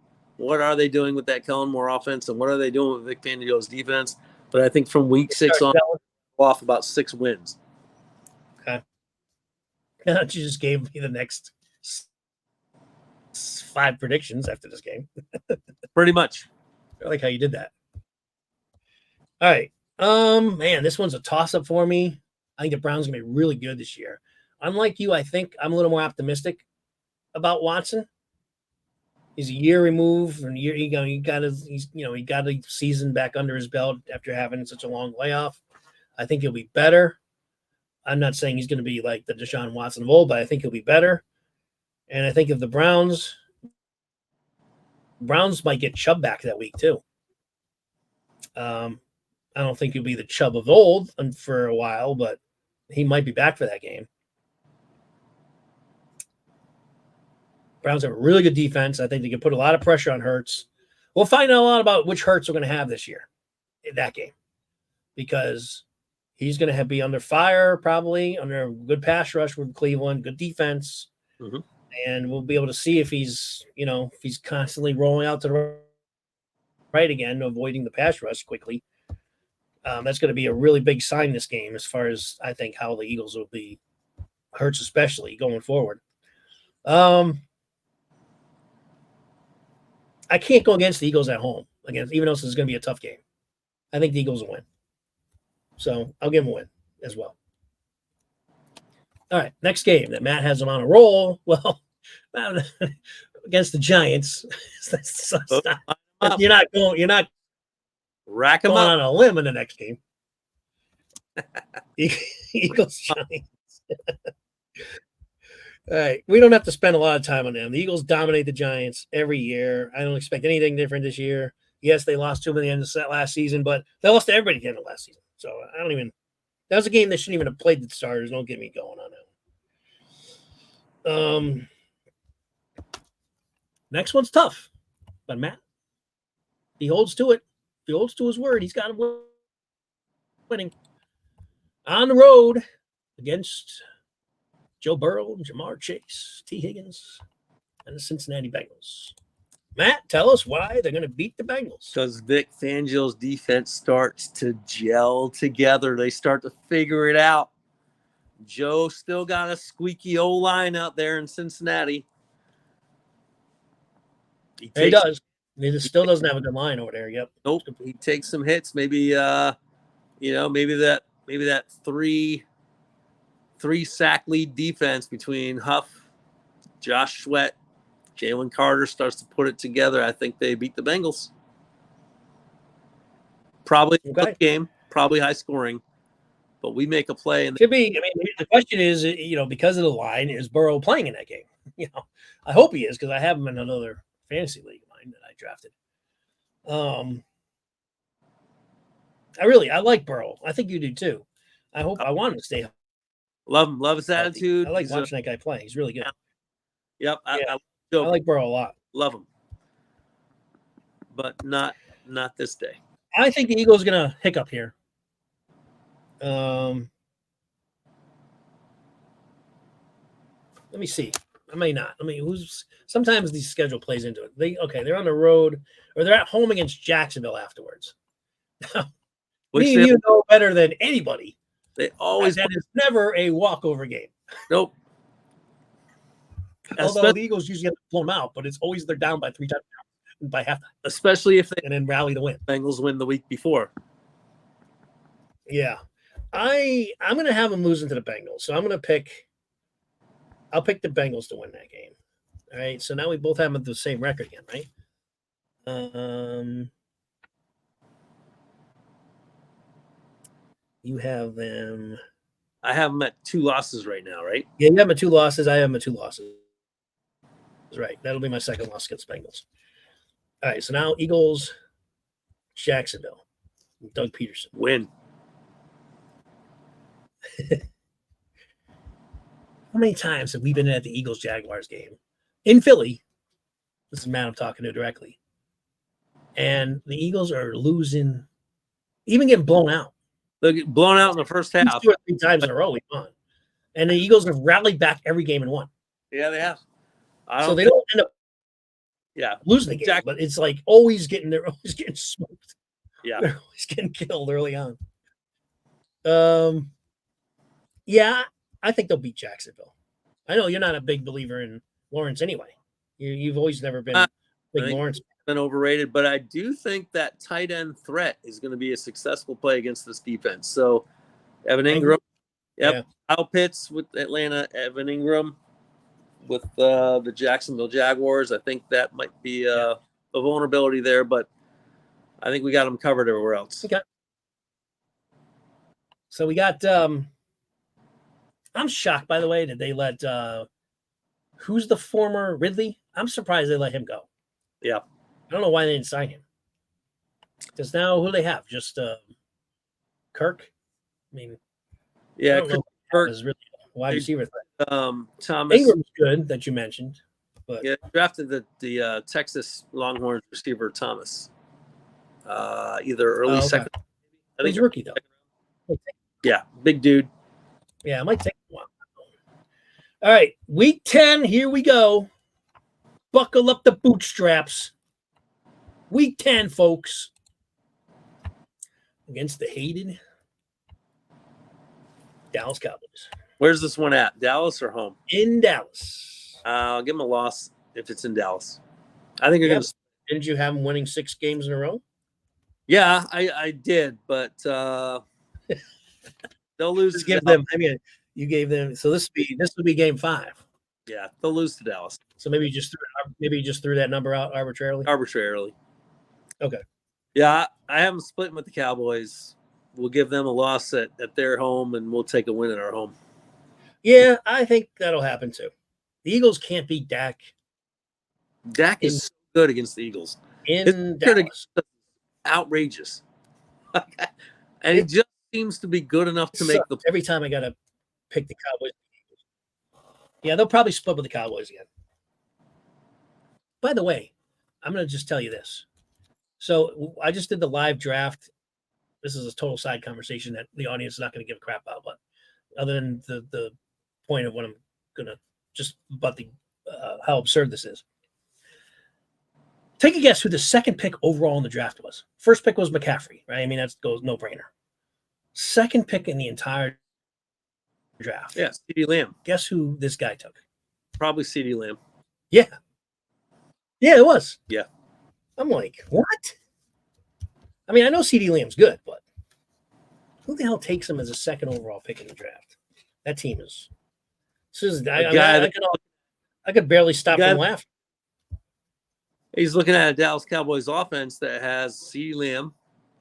are they doing with that Kellen Moore offense and what are they doing with Vic Fangio's defense. But I think from Week 6 on, off about 6 wins. Okay. You just gave me the next 5 predictions after this game. Pretty much. I like how you did that. All right. Man, this one's a toss-up for me. I think the Browns are going to be really good this year. Unlike you, I think I'm a little more optimistic about Watson. He's a year removed, and he got a season back under his belt after having such a long layoff. I think he'll be better. I'm not saying he's going to be like the Deshaun Watson of old, but I think he'll be better. And I think if the Browns might get Chubb back that week too. I don't think he'll be the Chubb of old for a while, but he might be back for that game. Browns have a really good defense. I think they can put a lot of pressure on Hurts. We'll find out a lot about which Hurts we're going to have this year in that game, because he's going to be under fire, probably under a good pass rush with Cleveland, good defense. Mm-hmm. And we'll be able to see if he's constantly rolling out to the right again, avoiding the pass rush quickly. That's going to be a really big sign this game as far as I think how the Eagles will be, Hurts especially, going forward. I can't go against the Eagles at home, even though this is going to be a tough game. I think the Eagles will win. So I'll give them a win as well. All right, next game that Matt has them on a roll. Well, against the Giants. You're not rack them going up on a limb in the next game. Eagles Giants. All right, we don't have to spend a lot of time on them. The Eagles dominate the Giants every year. I don't expect anything different this year. Yes, they lost to them at the end of last season, but they lost to everybody at the end of last season. So that was a game they shouldn't even have played the starters. Don't get me going on that. Next one's tough, but Matt, he holds to it. He holds to his word. He's got him winning on the road against Joe Burrow, Jamar Chase, T. Higgins, and the Cincinnati Bengals. Matt, tell us why they're going to beat the Bengals. Because Vic Fangio's defense starts to gel together. They start to figure it out. Joe still got a squeaky O-line out there in Cincinnati. He does. He still doesn't have a good line over there. Yep. Nope. He takes some hits. Maybe that 3 sack lead defense between Huff, Josh Sweat, Jalen Carter starts to put it together. I think they beat the Bengals. Probably a good game, probably high scoring, but we make a play. And should be. The question is, because of the line, is Burrow playing in that game? I hope he is, because I have him in another fantasy league of mine that I drafted. I like Burrow. I think you do too. I want him to stay. Love him. Love his attitude. I like watching that guy play. He's really good. Yep. I like Burrow a lot. Love him. But not this day. I think the Eagles are going to hiccup here. Let me see. I may not. Sometimes the schedule plays into it. They're on the road, or they're at home against Jacksonville afterwards. Me and you know better than anybody. They always that is never a walkover game. Nope. Although the Eagles usually have to blow them out, but it's always they're down by 3 touchdowns by halftime. Especially if they and then rally to win. Bengals win the week before. Yeah. I'm gonna have them losing to the Bengals. So I'll pick the Bengals to win that game. All right. So now we both have the same record again, right? You have them. I have them at 2 losses right now, right? Yeah, you have them at 2 losses. I have them at 2 losses. Right. That'll be my second loss against Bengals. All right. So now Eagles, Jacksonville, Doug Peterson. Win. How many times have we been at the Eagles Jaguars game in Philly? This is Matt I'm talking to directly. And the Eagles are losing, even getting blown out. They'll get blown out in the first half. 2 or 3 times in a row we won. And the Eagles have rallied back every game and won. Yeah, they have. So they don't end up losing the game, exactly. but it's like they're always getting smoked. Yeah. They're always getting killed early on. Yeah, I think they'll beat Jacksonville. I know you're not a big believer in Lawrence anyway. You've always never been big Lawrence. Been overrated, but I do think that tight end threat is going to be a successful play against this defense. So Evan Ingram, Kyle Pitts with Atlanta, Evan Ingram with the Jacksonville Jaguars. I think that might be a vulnerability there, but I think we got them covered everywhere else. Okay. So we got I'm shocked, by the way, that they let who's the former Ridley? I'm surprised they let him go. Yeah. I don't know why they didn't sign him. Because now who do they have? Just Kirk? I mean, yeah, Kirk is really wide receiver. Thomas Ingram's good that you mentioned. But drafted the Texas Longhorns receiver Thomas. Either early second. I think he's a rookie though. Yeah, big dude. Yeah, it might take a while. All right, week 10, here we go. Buckle up the bootstraps. Week 10, folks. Against the hated Dallas Cowboys. Where's this one at? Dallas or home? In Dallas. I'll give them a loss if it's in Dallas. I think you're going to. Didn't you have them winning 6 games in a row? Yeah, I did, but they'll lose. Just give them. I mean, you gave them. So this would be game 5. Yeah, they'll lose to Dallas. So maybe you just threw that number out arbitrarily. Okay. Yeah, I have them splitting with the Cowboys. We'll give them a loss at their home, and we'll take a win at our home. Yeah, I think that'll happen too. The Eagles can't beat Dak. Dak is so good against the Eagles. In Dallas. Outrageous. And he just seems to be good enough to make the. Every time I got to pick the Cowboys. Yeah, they'll probably split with the Cowboys again. By the way, I'm going to just tell you this. So I just did the live draft. This is a total side conversation that the audience is not going to give a crap about, but other than the point of what I'm going to just about the how absurd this is. Take a guess who the second pick overall in the draft was. First pick was McCaffrey, right? I mean, that goes no brainer. Second pick in the entire draft. Yeah, CeeDee Lamb. Guess who this guy took? Probably CeeDee Lamb. Yeah. Yeah, it was. Yeah. I'm like, what? I mean, I know CeeDee Lamb's good, but who the hell takes him as a second overall pick in the draft? That team is. I could barely stop from laughing. He's looking at a Dallas Cowboys offense that has CeeDee Lamb,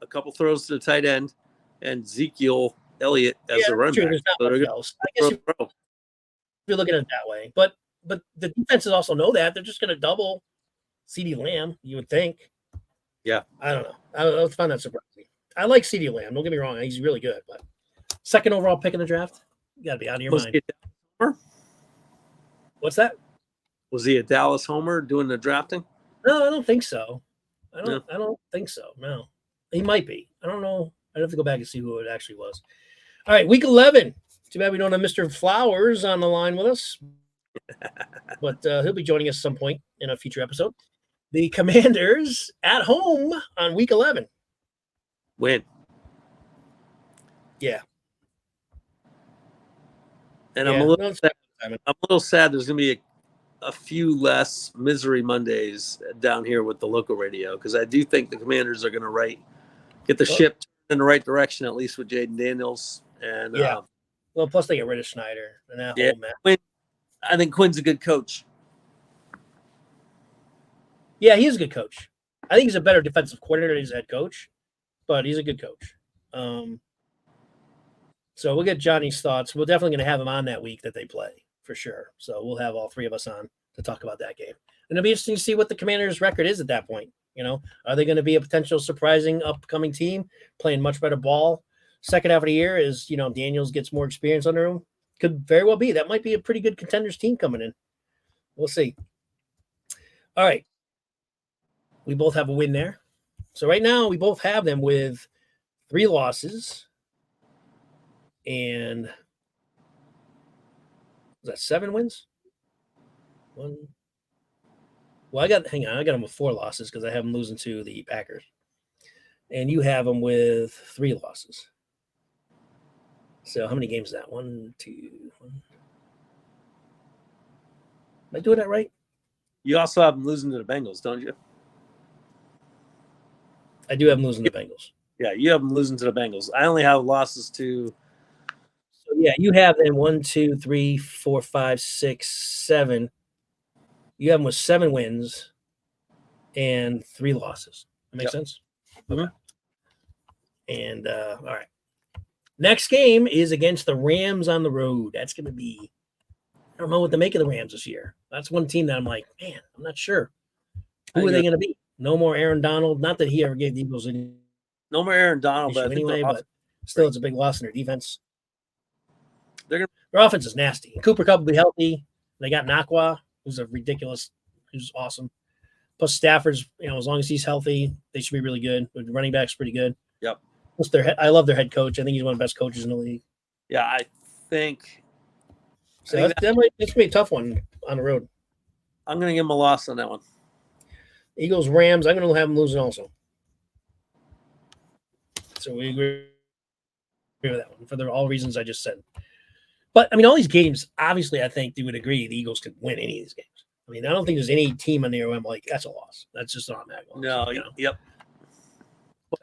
a couple throws to the tight end, and Ezekiel Elliott as a running back. I guess you're looking at it that way. But the defenses also know that. They're just going to double CeeDee Lamb, you would think. Yeah. I don't know. I find that surprising. I like CeeDee Lamb. Don't get me wrong. He's really good. But second overall pick in the draft, you got to be out of your mind. What's that? Was he a Dallas homer doing the drafting? No, I don't think so. I don't think so. No. He might be. I don't know. I'd have to go back and see who it actually was. All right, week 11. Too bad we don't have Mr. Flowers on the line with us. But he'll be joining us at some point in a future episode. The Commanders at home on week 11. Win. Yeah. And I'm a little sad there's going to be a few less Misery Mondays down here with the local radio, because I do think the Commanders are going to get the ship in the right direction, at least with Jaden Daniels. And well, plus they get rid of Schneider and that whole mess. I think Quinn's a good coach. Yeah, he is a good coach. I think he's a better defensive coordinator than he's a head coach, but he's a good coach. So we'll get Johnny's thoughts. We're definitely going to have him on that week that they play for sure. So we'll have all three of us on to talk about that game. And it'll be interesting to see what the Commanders' record is at that point. Are they going to be a potential surprising upcoming team playing much better ball second half of the year as, Daniels gets more experience under him? Could very well be. That might be a pretty good Contenders team coming in. We'll see. All right. We both have a win there. So right now we both have them with 3 losses. And is that 7 wins? Well, I got them with 4 losses because I have them losing to the Packers. And you have them with 3 losses. So how many games is that? 1, 2, 1. Am I doing that right? You also have them losing to the Bengals, don't you? I do have them losing to the Bengals. Yeah, you have them losing to the Bengals. I only have losses to. So yeah, you have them 1, 2, 3, 4, 5, 6, 7. You have them with 7 wins and 3 losses. That makes sense? Mm-hmm. Okay. And all right. Next game is against the Rams on the road. That's going to be, I don't know what to make of the Rams this year. That's one team that I'm like, man, I'm not sure. Who are they going to be? No more Aaron Donald. Not that he ever gave the Eagles any. No more Aaron Donald, but anyway, but still, it's a big loss in their defense. Their offense is nasty. Cooper Kupp will be healthy. They got Nakwa, who's who's awesome. Plus Stafford's, as long as he's healthy, they should be really good. The running back's pretty good. Yep. Plus I love their head coach. I think he's one of the best coaches in the league. Yeah, I think. So that's going to be a tough one on the road. I'm going to give him a loss on that one. Eagles, Rams, I'm going to have them losing also. So we agree with that one for all reasons I just said. But, all these games, obviously, I think they would agree the Eagles could win any of these games. I don't think there's any team on there where I'm like, that's a loss. That's just not that loss. No, yep.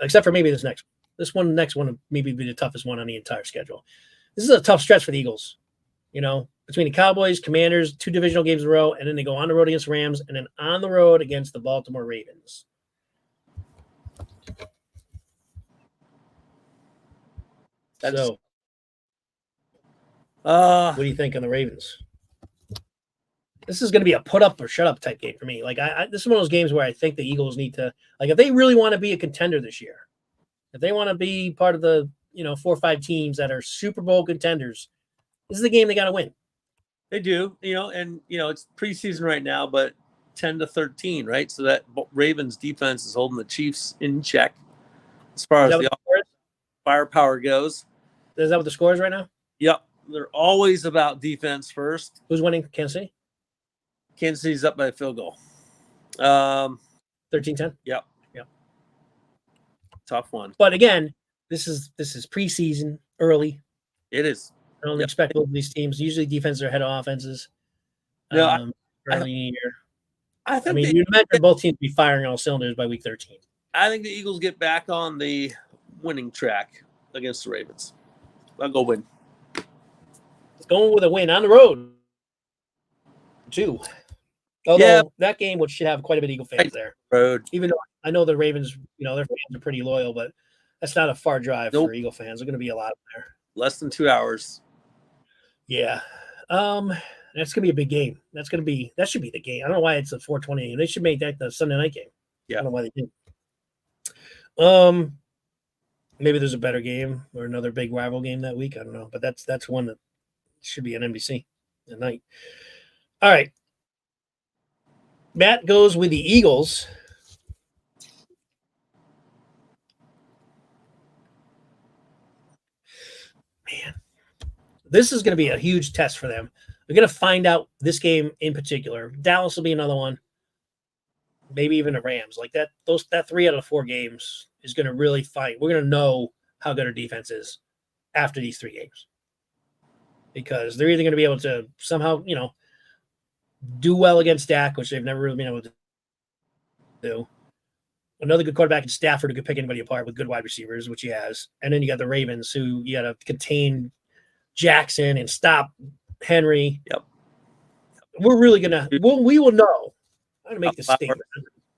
Except for maybe this next one. This next one would maybe be the toughest one on the entire schedule. This is a tough stretch for the Eagles. Between the Cowboys, Commanders, 2 divisional games in a row, and then they go on the road against Rams, and then on the road against the Baltimore Ravens. So, what do you think on the Ravens? This is going to be a put up or shut up type game for me. Like, this is one of those games where I think the Eagles need to, like, if they really want to be a contender this year, if they want to be part of the, 4 or 5 teams that are Super Bowl contenders, this is the game they got to win. They do, and it's preseason right now, but 10-13, right? So that Ravens defense is holding the Chiefs in check as far as the firepower goes. Is that what the score is right now? Yep. They're always about defense first. Who's winning? Kansas City? Kansas City's up by a field goal. 13-10? Yep. Tough one. But again, this is preseason, early. It is. I don't expect both of these teams. Usually defenses are ahead of offenses. No, early in the year. I think you'd imagine both teams be firing all cylinders by week 13. I think the Eagles get back on the winning track against the Ravens. I'll go win. Going with a win on the road, too. Although that game should have quite a bit of Eagle fans there. Road. Even though I know the Ravens, their fans are pretty loyal, but that's not a far drive for Eagle fans. There's going to be a lot there. Less than 2 hours. Yeah. That's going to be a big game. That should be the game. I don't know why it's a 4:20 game. They should make that the Sunday night game. Yeah. I don't know why they didn't. Maybe there's a better game or another big rival game that week. I don't know, but that's one that should be on NBC at night. All right. Matt goes with the Eagles. Man, this is going to be a huge test for them. We're going to find out this game in particular. Dallas will be another one. Maybe even the Rams. Like that 3 out of 4 games is going to really fight. We're going to know how good our defense is after these 3 games. Because they're either going to be able to somehow, do well against Dak, which they've never really been able to do. Another good quarterback in Stafford who could pick anybody apart with good wide receivers, which he has. And then you got the Ravens who you got to contain Jackson and stop Henry. Yep. We're really going to we will know. I'm going to make this statement.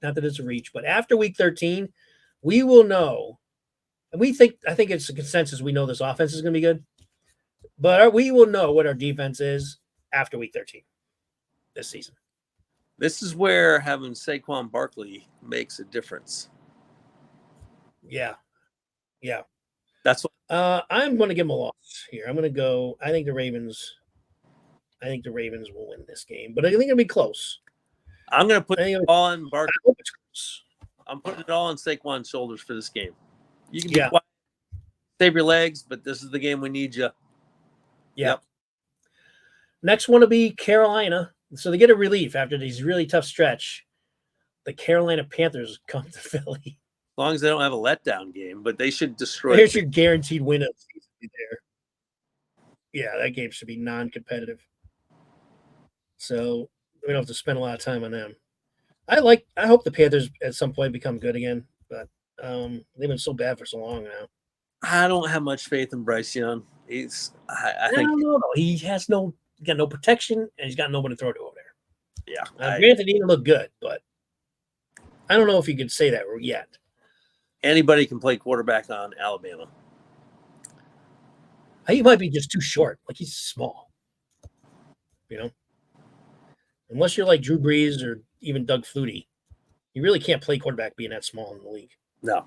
Not that it's a reach, but after week 13, we will know. And I think it's a consensus. We know this offense is going to be good. But we will know what our defense is after week 13 this season. This is where having Saquon Barkley makes a difference. Yeah. That's what I'm going to give them a loss here. I'm going to go. I think the Ravens will win this game, but I think it'll be close. I'm going to put it all on Barkley. I hope it's close. I'm putting it all on Saquon's shoulders for this game. You can be quiet, save your legs, but this is the game we need you. Yeah. Yep. Next one will be Carolina. So they get a relief after this really tough stretch. The Carolina Panthers come to Philly. As long as they don't have a letdown game, but they should destroy. Here's your guaranteed win of the season there. Yeah, that game should be non-competitive. So we don't have to spend a lot of time on them. I hope the Panthers at some point become good again, but they've been so bad for so long now. I don't have much faith in Bryce Young. I think don't know. He has got no protection, and he's got nobody to throw to over there. Yeah. Granted, he didn't look good, but I don't know if you could say that yet. Anybody can play quarterback on Alabama. He might be just too short. Like, he's small. Unless you're like Drew Brees or even Doug Flutie, you really can't play quarterback being that small in the league. No.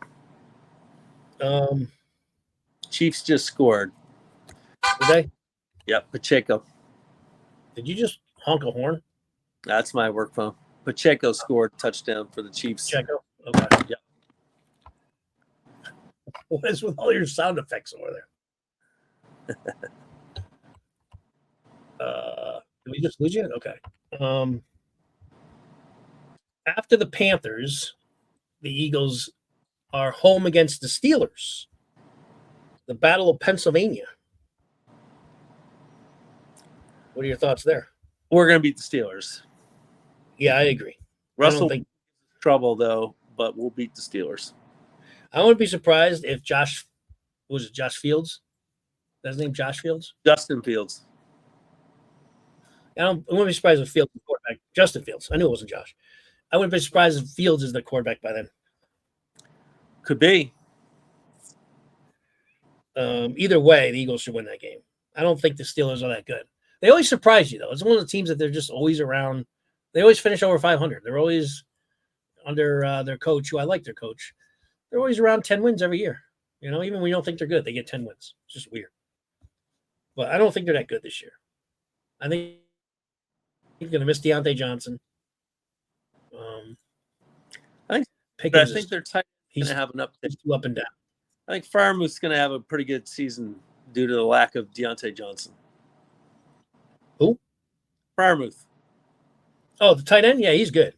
Chiefs just scored. Did they? Yep, Pacheco. Did you just honk a horn? That's my work phone. Pacheco scored a touchdown for the Chiefs. Pacheco? Okay. Yep. What is with all your sound effects over there? Did we just lose you? Okay. After the Panthers, the Eagles are home against the Steelers. The Battle of Pennsylvania. What are your thoughts there? We're going to beat the Steelers. Yeah, I agree. Russell think trouble though, but we'll beat the Steelers. I wouldn't be surprised if Josh Fields? That's his name, Josh Fields? Justin Fields. I wouldn't be surprised if Fields is the quarterback. Justin Fields. I knew it wasn't Josh. I wouldn't be surprised if Fields is the quarterback by then. Could be. Either way, the Eagles should win that game. I don't think the Steelers are that good. They always surprise you, though. It's one of the teams that they're just always around. They always finish over 500. They're always under their coach, who I like their coach. They're always around 10 wins every year. Even when you don't think they're good, they get 10 wins. It's just weird. But I don't think they're that good this year. I think he's going to miss Deontay Johnson. I think they're tight. He's going to have an uptick. He's too up and down. I think Freiermuth's going to have a pretty good season due to the lack of Deontay Johnson. Who? Freiermuth. Oh, the tight end? Yeah, he's good.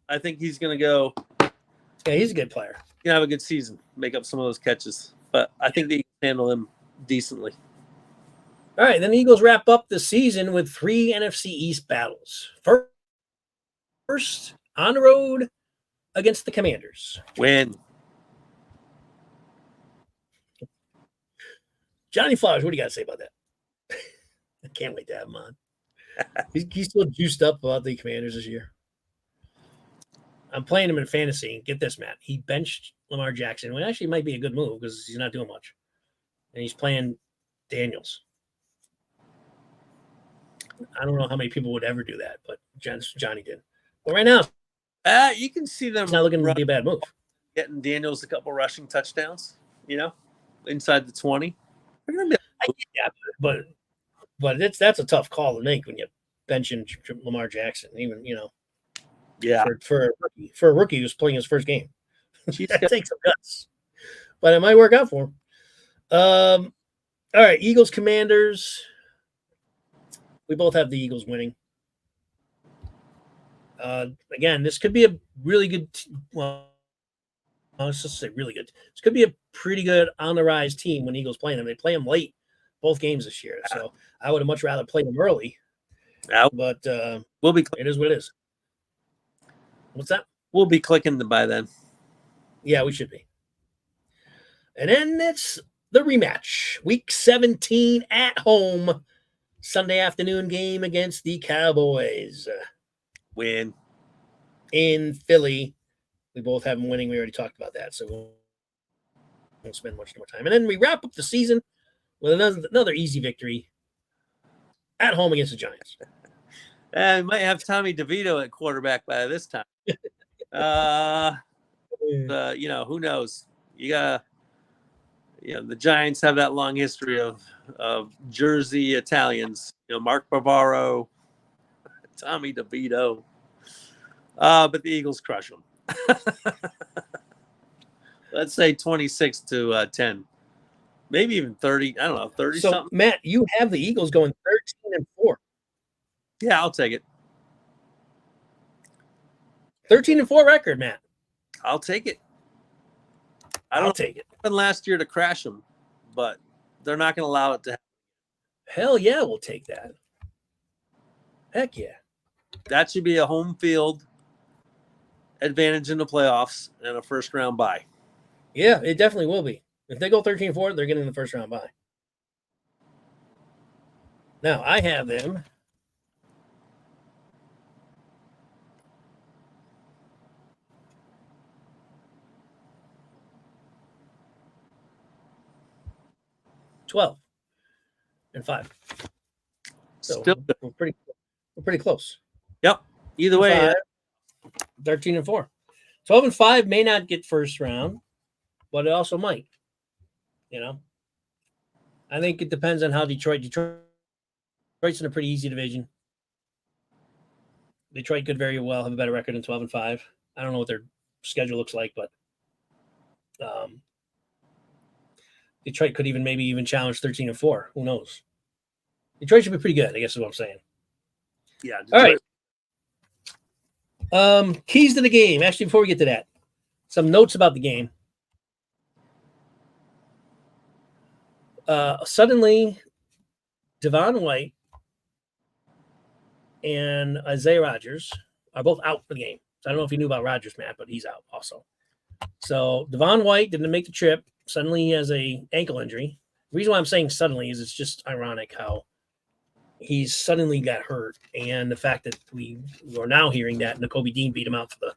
I think he's going to go. Yeah, he's a good player. He's going to have a good season, make up some of those catches. But I think they can handle him decently. All right, then the Eagles wrap up the season with 3 NFC East battles. First, on the road against the Commanders. Win. Johnny Flowers, what do you got to say about that? I can't wait to have him on. He's still juiced up about the Commanders this year. I'm playing him in fantasy. Get this, Matt. He benched Lamar Jackson, which actually might be a good move because he's not doing much. And he's playing Daniels. I don't know how many people would ever do that, but Johnny did. But right now, you can see them. It's not looking to be a bad move. Getting Daniels a couple rushing touchdowns, inside the 20. Yeah, but that's a tough call to make when you're benching Lamar Jackson, even Yeah, for a rookie who's playing his first game. That takes some guts, but it might work out for him. All right, Eagles, Commanders. We both have the Eagles winning. Again, this could be a really good. Let's just say really good. This could be a pretty good on the rise team when Eagles play them. They play them late both games this year, so I would have much rather played them early. But we'll be. It is what it is. What's that? We'll be clicking by then. Yeah, we should be. And then it's the rematch. Week 17 at home. Sunday afternoon game against the Cowboys. Win. In Philly. We both have them winning. We already talked about that, so we won't spend much more time. And then we wrap up the season with another easy victory at home against the Giants. And we might have Tommy DeVito at quarterback by this time. Who knows? The Giants have that long history of Jersey Italians. Mark Bavaro, Tommy DeVito. But the Eagles crush them. Let's say 26-10. Maybe even 30. I don't know, 30 so, something. Matt, you have the Eagles going 13-4. Yeah, I'll take it. 13-4 record, Matt. I'll take it. I'll take it. Last year to crash them, but they're not going to allow it to happen. Hell yeah, we'll take that. Heck yeah. That should be a home field advantage in the playoffs and a first round bye. Yeah, it definitely will be. If they go 13-4, they're getting the first round bye. Now, I have them. $12-5. So Still we're pretty close. Yep. Either way, 13-4. 12-5 may not get first round, but it also might. I think it depends on how Detroit's in a pretty easy division. Detroit could very well have a better record than 12-5. I don't know what their schedule looks like, but Detroit could maybe even challenge 13-4. Who knows? Detroit should be pretty good, I guess is what I'm saying. Yeah. Detroit. All right. Keys to the game. Actually, before we get to that, some notes about the game. Suddenly, Devon White and Isaiah Rodgers are both out for the game. So I don't know if you knew about Rodgers, Matt, but he's out also. So Devon White didn't make the trip. Suddenly he has an ankle injury. The reason why I'm saying suddenly is it's just ironic how he's suddenly got hurt, and the fact that we are now hearing that Nakobe Dean beat him out for the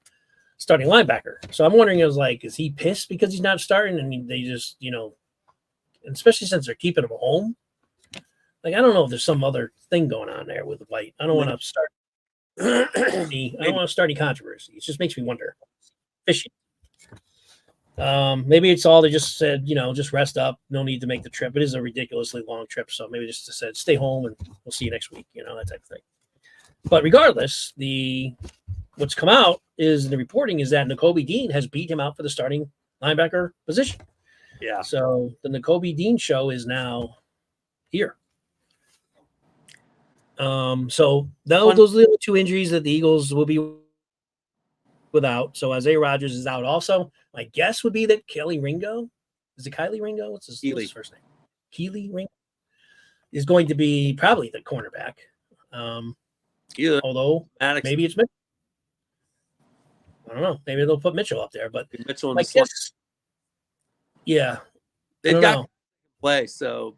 starting linebacker. So I'm wondering, is he pissed because he's not starting, and they just, and especially since they're keeping him home. I don't know if there's some other thing going on there with White. I don't want to start. I don't want to start any controversy. It just makes me wonder. Fishy. Maybe it's all they just said, just rest up. No need to make the trip. It is a ridiculously long trip, so maybe just said stay home and we'll see you next week. That type of thing. But regardless, what's come out is the reporting is that Nakobe Dean has beat him out for the starting linebacker position. Yeah. So the Nakobe Dean show is now here. So those are the two injuries that the Eagles will be without. So Isaiah Rodgers is out also. My guess would be that Kelly Ringo, is it Kylie Ringo? What's his first name? Keely Ringo is going to be probably the cornerback. Although maybe it's Mitchell. I don't know. Maybe they'll put Mitchell up there, but Mitchell in my guess, yeah, they've got play. So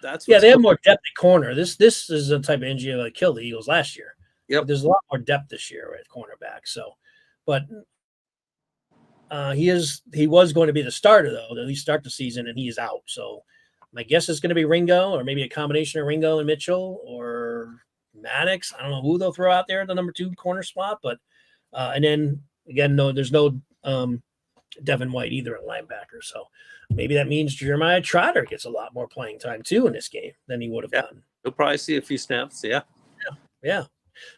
they have more depth at corner. This is a type of injury that killed the Eagles last year. Yep. There's a lot more depth this year at cornerback. So, but he was going to be the starter though, at least start the season, and he is out. So my guess is going to be Ringo, or maybe a combination of Ringo and Mitchell, or Maddox. I don't know who they'll throw out there at the number 2 corner spot, but and then again, there's no Devin White either at linebacker. So maybe that means Jeremiah Trotter gets a lot more playing time too in this game than he would have done. You'll probably see a few snaps. Yeah.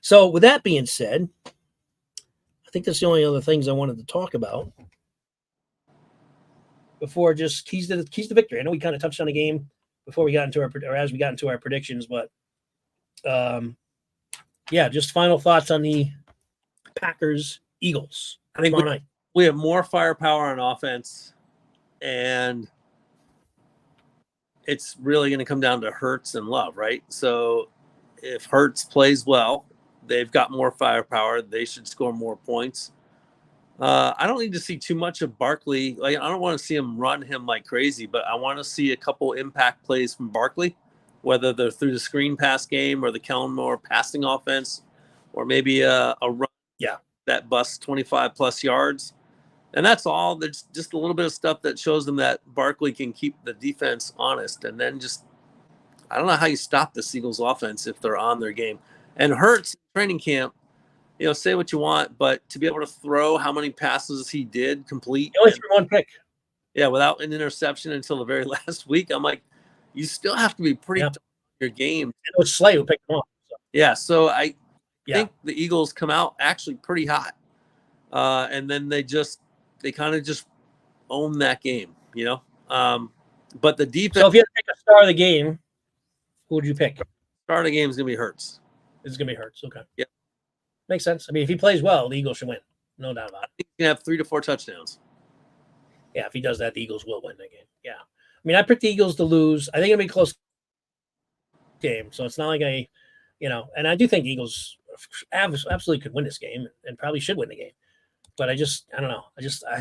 So with that being said, I think that's the only other things I wanted to talk about before just keys to victory. I know we kind of touched on the game before we got into as we got into our predictions, but just final thoughts on the Packers Eagles. I think we have more firepower on offense, and it's really going to come down to Hurts and Love, right? So if Hurts plays well, they've got more firepower. They should score more points. I don't need to see too much of Barkley. I don't want to see him run him like crazy, but I want to see a couple impact plays from Barkley, whether they're through the screen pass game or the Kellen Moore passing offense, or maybe a run that busts 25 plus yards. And that's all. There's just a little bit of stuff that shows them that Barkley can keep the defense honest. And then just, I don't know how you stop the Eagles offense if they're on their game. And Hurts training camp, say what you want, but to be able to throw how many passes he did complete. He only threw one pick. Yeah, without an interception until the very last week. I'm like, you still have to be pretty tough in your game. It was Slay who picked him up. So. Yeah, so I think the Eagles come out actually pretty hot. And then they kind of just own that game, But the defense. So if you had to pick a star of the game, who would you pick? Star of the game is going to be Hurts. It's going to be Hurts. Okay. Yeah. Makes sense. I mean, if he plays well, the Eagles should win. No doubt about it. I think he's going to have 3 to 4 touchdowns. Yeah, if he does that, the Eagles will win that game. Yeah. I mean, I picked the Eagles to lose. I think it'll be a close game. So it's not like and I do think the Eagles absolutely could win this game and probably should win the game. But I don't know.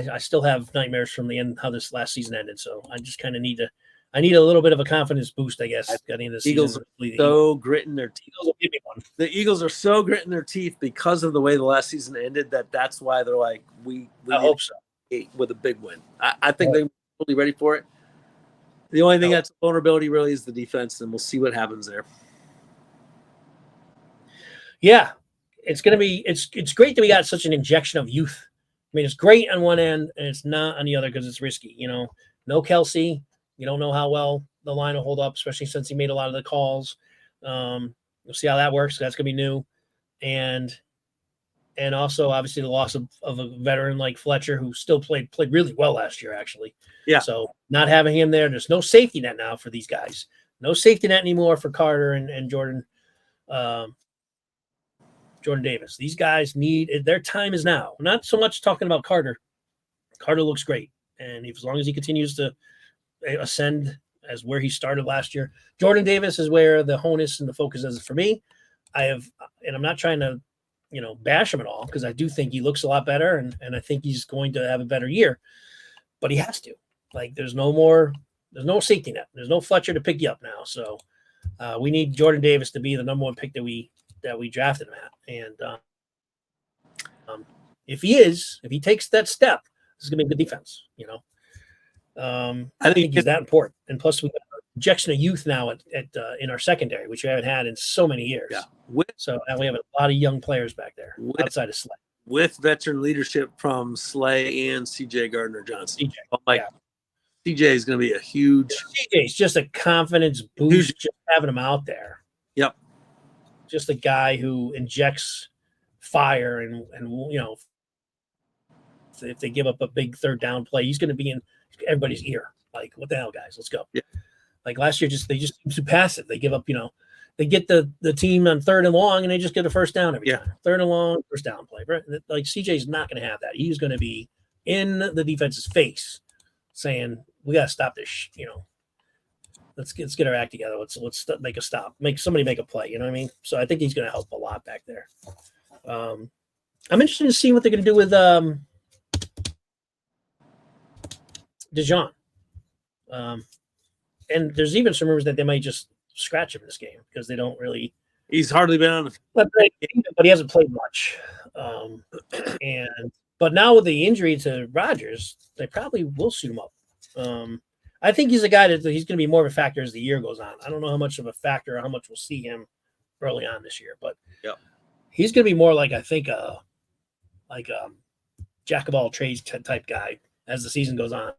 I still have nightmares from the end, how this last season ended. So I just kind of need a little bit of a confidence boost, I guess. Getting into the Eagles season. are so gritting their teeth. Eagles will give me one. The Eagles are so gritting their teeth because of the way the last season ended that's why they're like, we I hope so. With a big win. I think they're totally ready for it. The only thing that's a vulnerability really is the defense, and we'll see what happens there. Yeah. It's going to be it's great that we got such an injection of youth. I mean, it's great on one end and it's not on the other because it's risky. No Kelsey. You don't know how well the line will hold up, especially since he made a lot of the calls. We'll see how that works. That's going to be new. And also, obviously, the loss of a veteran like Fletcher, who still played really well last year, actually. Yeah. So not having him there's no safety net now for these guys. No safety net anymore for Carter and Jordan Davis. These guys their time is now. Not so much talking about Carter. Carter looks great. And as long as he continues to ascend as where he started last year, Jordan Davis is where the onus and the focus is for me. And I'm not trying to, bash him at all because I do think he looks a lot better and I think he's going to have a better year, but he has to. Like, there's no safety net. There's no Fletcher to pick you up now. So we need Jordan Davis to be the number one pick that we drafted him at. And if he takes that step, this is going to be a good defense, I think he's that important. And plus, we got an injection of youth now at in our secondary, which we haven't had in so many years. Yeah. So now we have a lot of young players back there outside of Slay. With veteran leadership from Slay and CJ Gardner-Johnson. CJ is going to be a huge. CJ is just a confidence boost, just having him out there. Yep. Just a guy who injects fire and if they give up a big third down play, he's going to be in everybody's ear. Like, what the hell, guys? Let's go. Yeah. Like last year, they just seem too passive. They give up, they get the team on 3rd and long and they just get a first down every time. 3rd and long, first down play. Right? Like, CJ's not going to have that. He's going to be in the defense's face saying, we got to stop this, let's get our act together. Let's make a stop. Somebody make a play. You know what I mean? So I think he's going to help a lot back there. I'm interested to see what they're going to do with Dijon. And there's even some rumors that they might just scratch him this game because they don't really. He's hardly been on the. But he hasn't played much. But now with the injury to Rodgers, they probably will suit him up. I think he's a guy that he's going to be more of a factor as the year goes on. I don't know how much of a factor or how much we'll see him early on this year, but he's going to be more like, I think, jack of all trades type guy as the season goes on,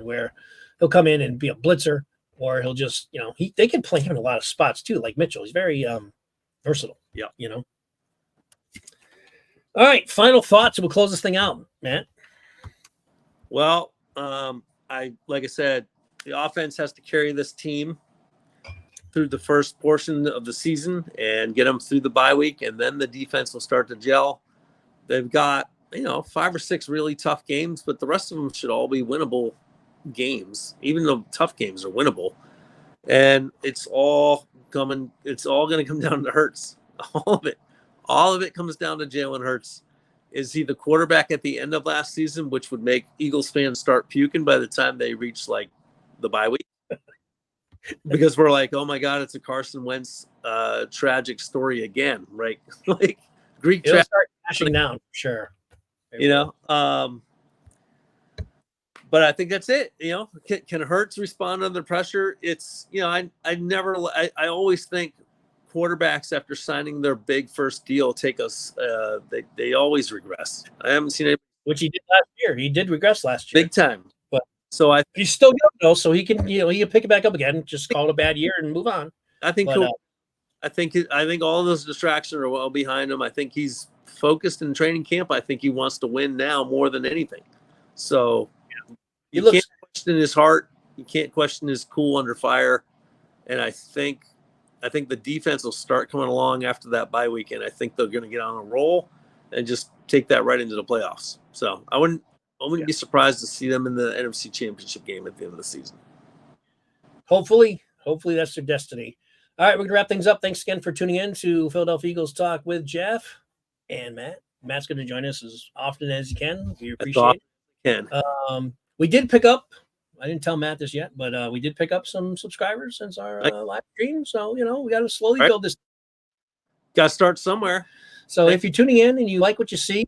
where he'll come in and be a blitzer, or he'll just, they can play him in a lot of spots too, like Mitchell. He's very versatile. Yeah. All right, final thoughts, and we'll close this thing out, Matt. Well, like I said, the offense has to carry this team through the first portion of the season and get them through the bye week, and then the defense will start to gel. They've got 5 or 6 really tough games, but the rest of them should all be winnable games. Even though tough games are winnable, and it's all going to come down to Hurts. All of it comes down to Jalen Hurts. Is he the quarterback at the end of last season, which would make Eagles fans start puking by the time they reach like the bye week? Because we're like, oh my God, it's a Carson Wentz tragic story again, right? Like Greek It'll start crashing down for sure. You know, but I think that's it. You know, can Hurts respond under pressure? It's, you know, I always think quarterbacks after signing their big first deal take us. They always regress. I haven't seen it, which he did last year. He did regress last year, big time. But so he's still young though, so he can pick it back up again. Just call it a bad year and move on. I think I think all of those distractions are well behind him. I think he's focused in training camp. I think he wants to win now more than anything. So you can't question his heart. You can't question his cool under fire. And I think the defense will start coming along after that bye weekend. I think they're going to get on a roll and just take that right into the playoffs. So I wouldn't be surprised to see them in the NFC Championship game at the end of the season. Hopefully that's their destiny. All right, we're going to wrap things up. Thanks again for tuning in to Philadelphia Eagles Talk with Geoff and Matt. Matt's going to join us as often as he can. We appreciate it. We did pick up, I didn't tell Matt this yet, but we did pick up some subscribers since our live stream. So, you know, we got to slowly build this. Got to start somewhere. So if you're tuning in and you like what you see,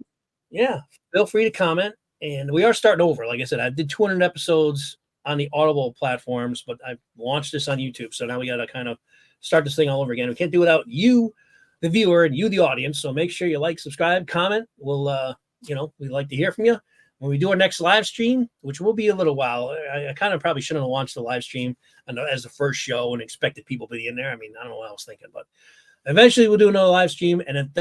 feel free to comment. And we are starting over. Like I said, I did 200 episodes on the Audible platforms, but I've launched this on YouTube. So now we got to kind of start this thing all over again. We can't do it without you, the viewer, and you, the audience. So make sure you like, subscribe, comment. We'll, we'd like to hear from you. When we do our next live stream, which will be a little while, I kind of probably shouldn't have launched the live stream as the first show and expected people to be in there. I mean, I don't know what I was thinking, but eventually we'll do another live stream. And at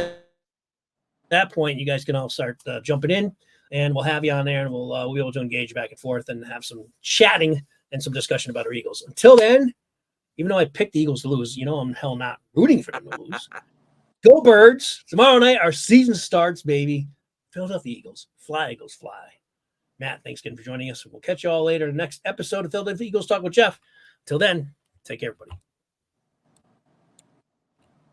that point, you guys can all start jumping in, and we'll have you on there, and we'll be able to engage back and forth and have some chatting and some discussion about our Eagles. Until then, even though I picked the Eagles to lose, I'm hell not rooting for them to lose. Go Birds. Tomorrow night, our season starts, baby. Philadelphia Eagles. Fly, Eagles, fly. Matt, thanks again for joining us. We'll catch you all later in the next episode of Philadelphia Eagles Talk with Geoff. Till then, take care, everybody.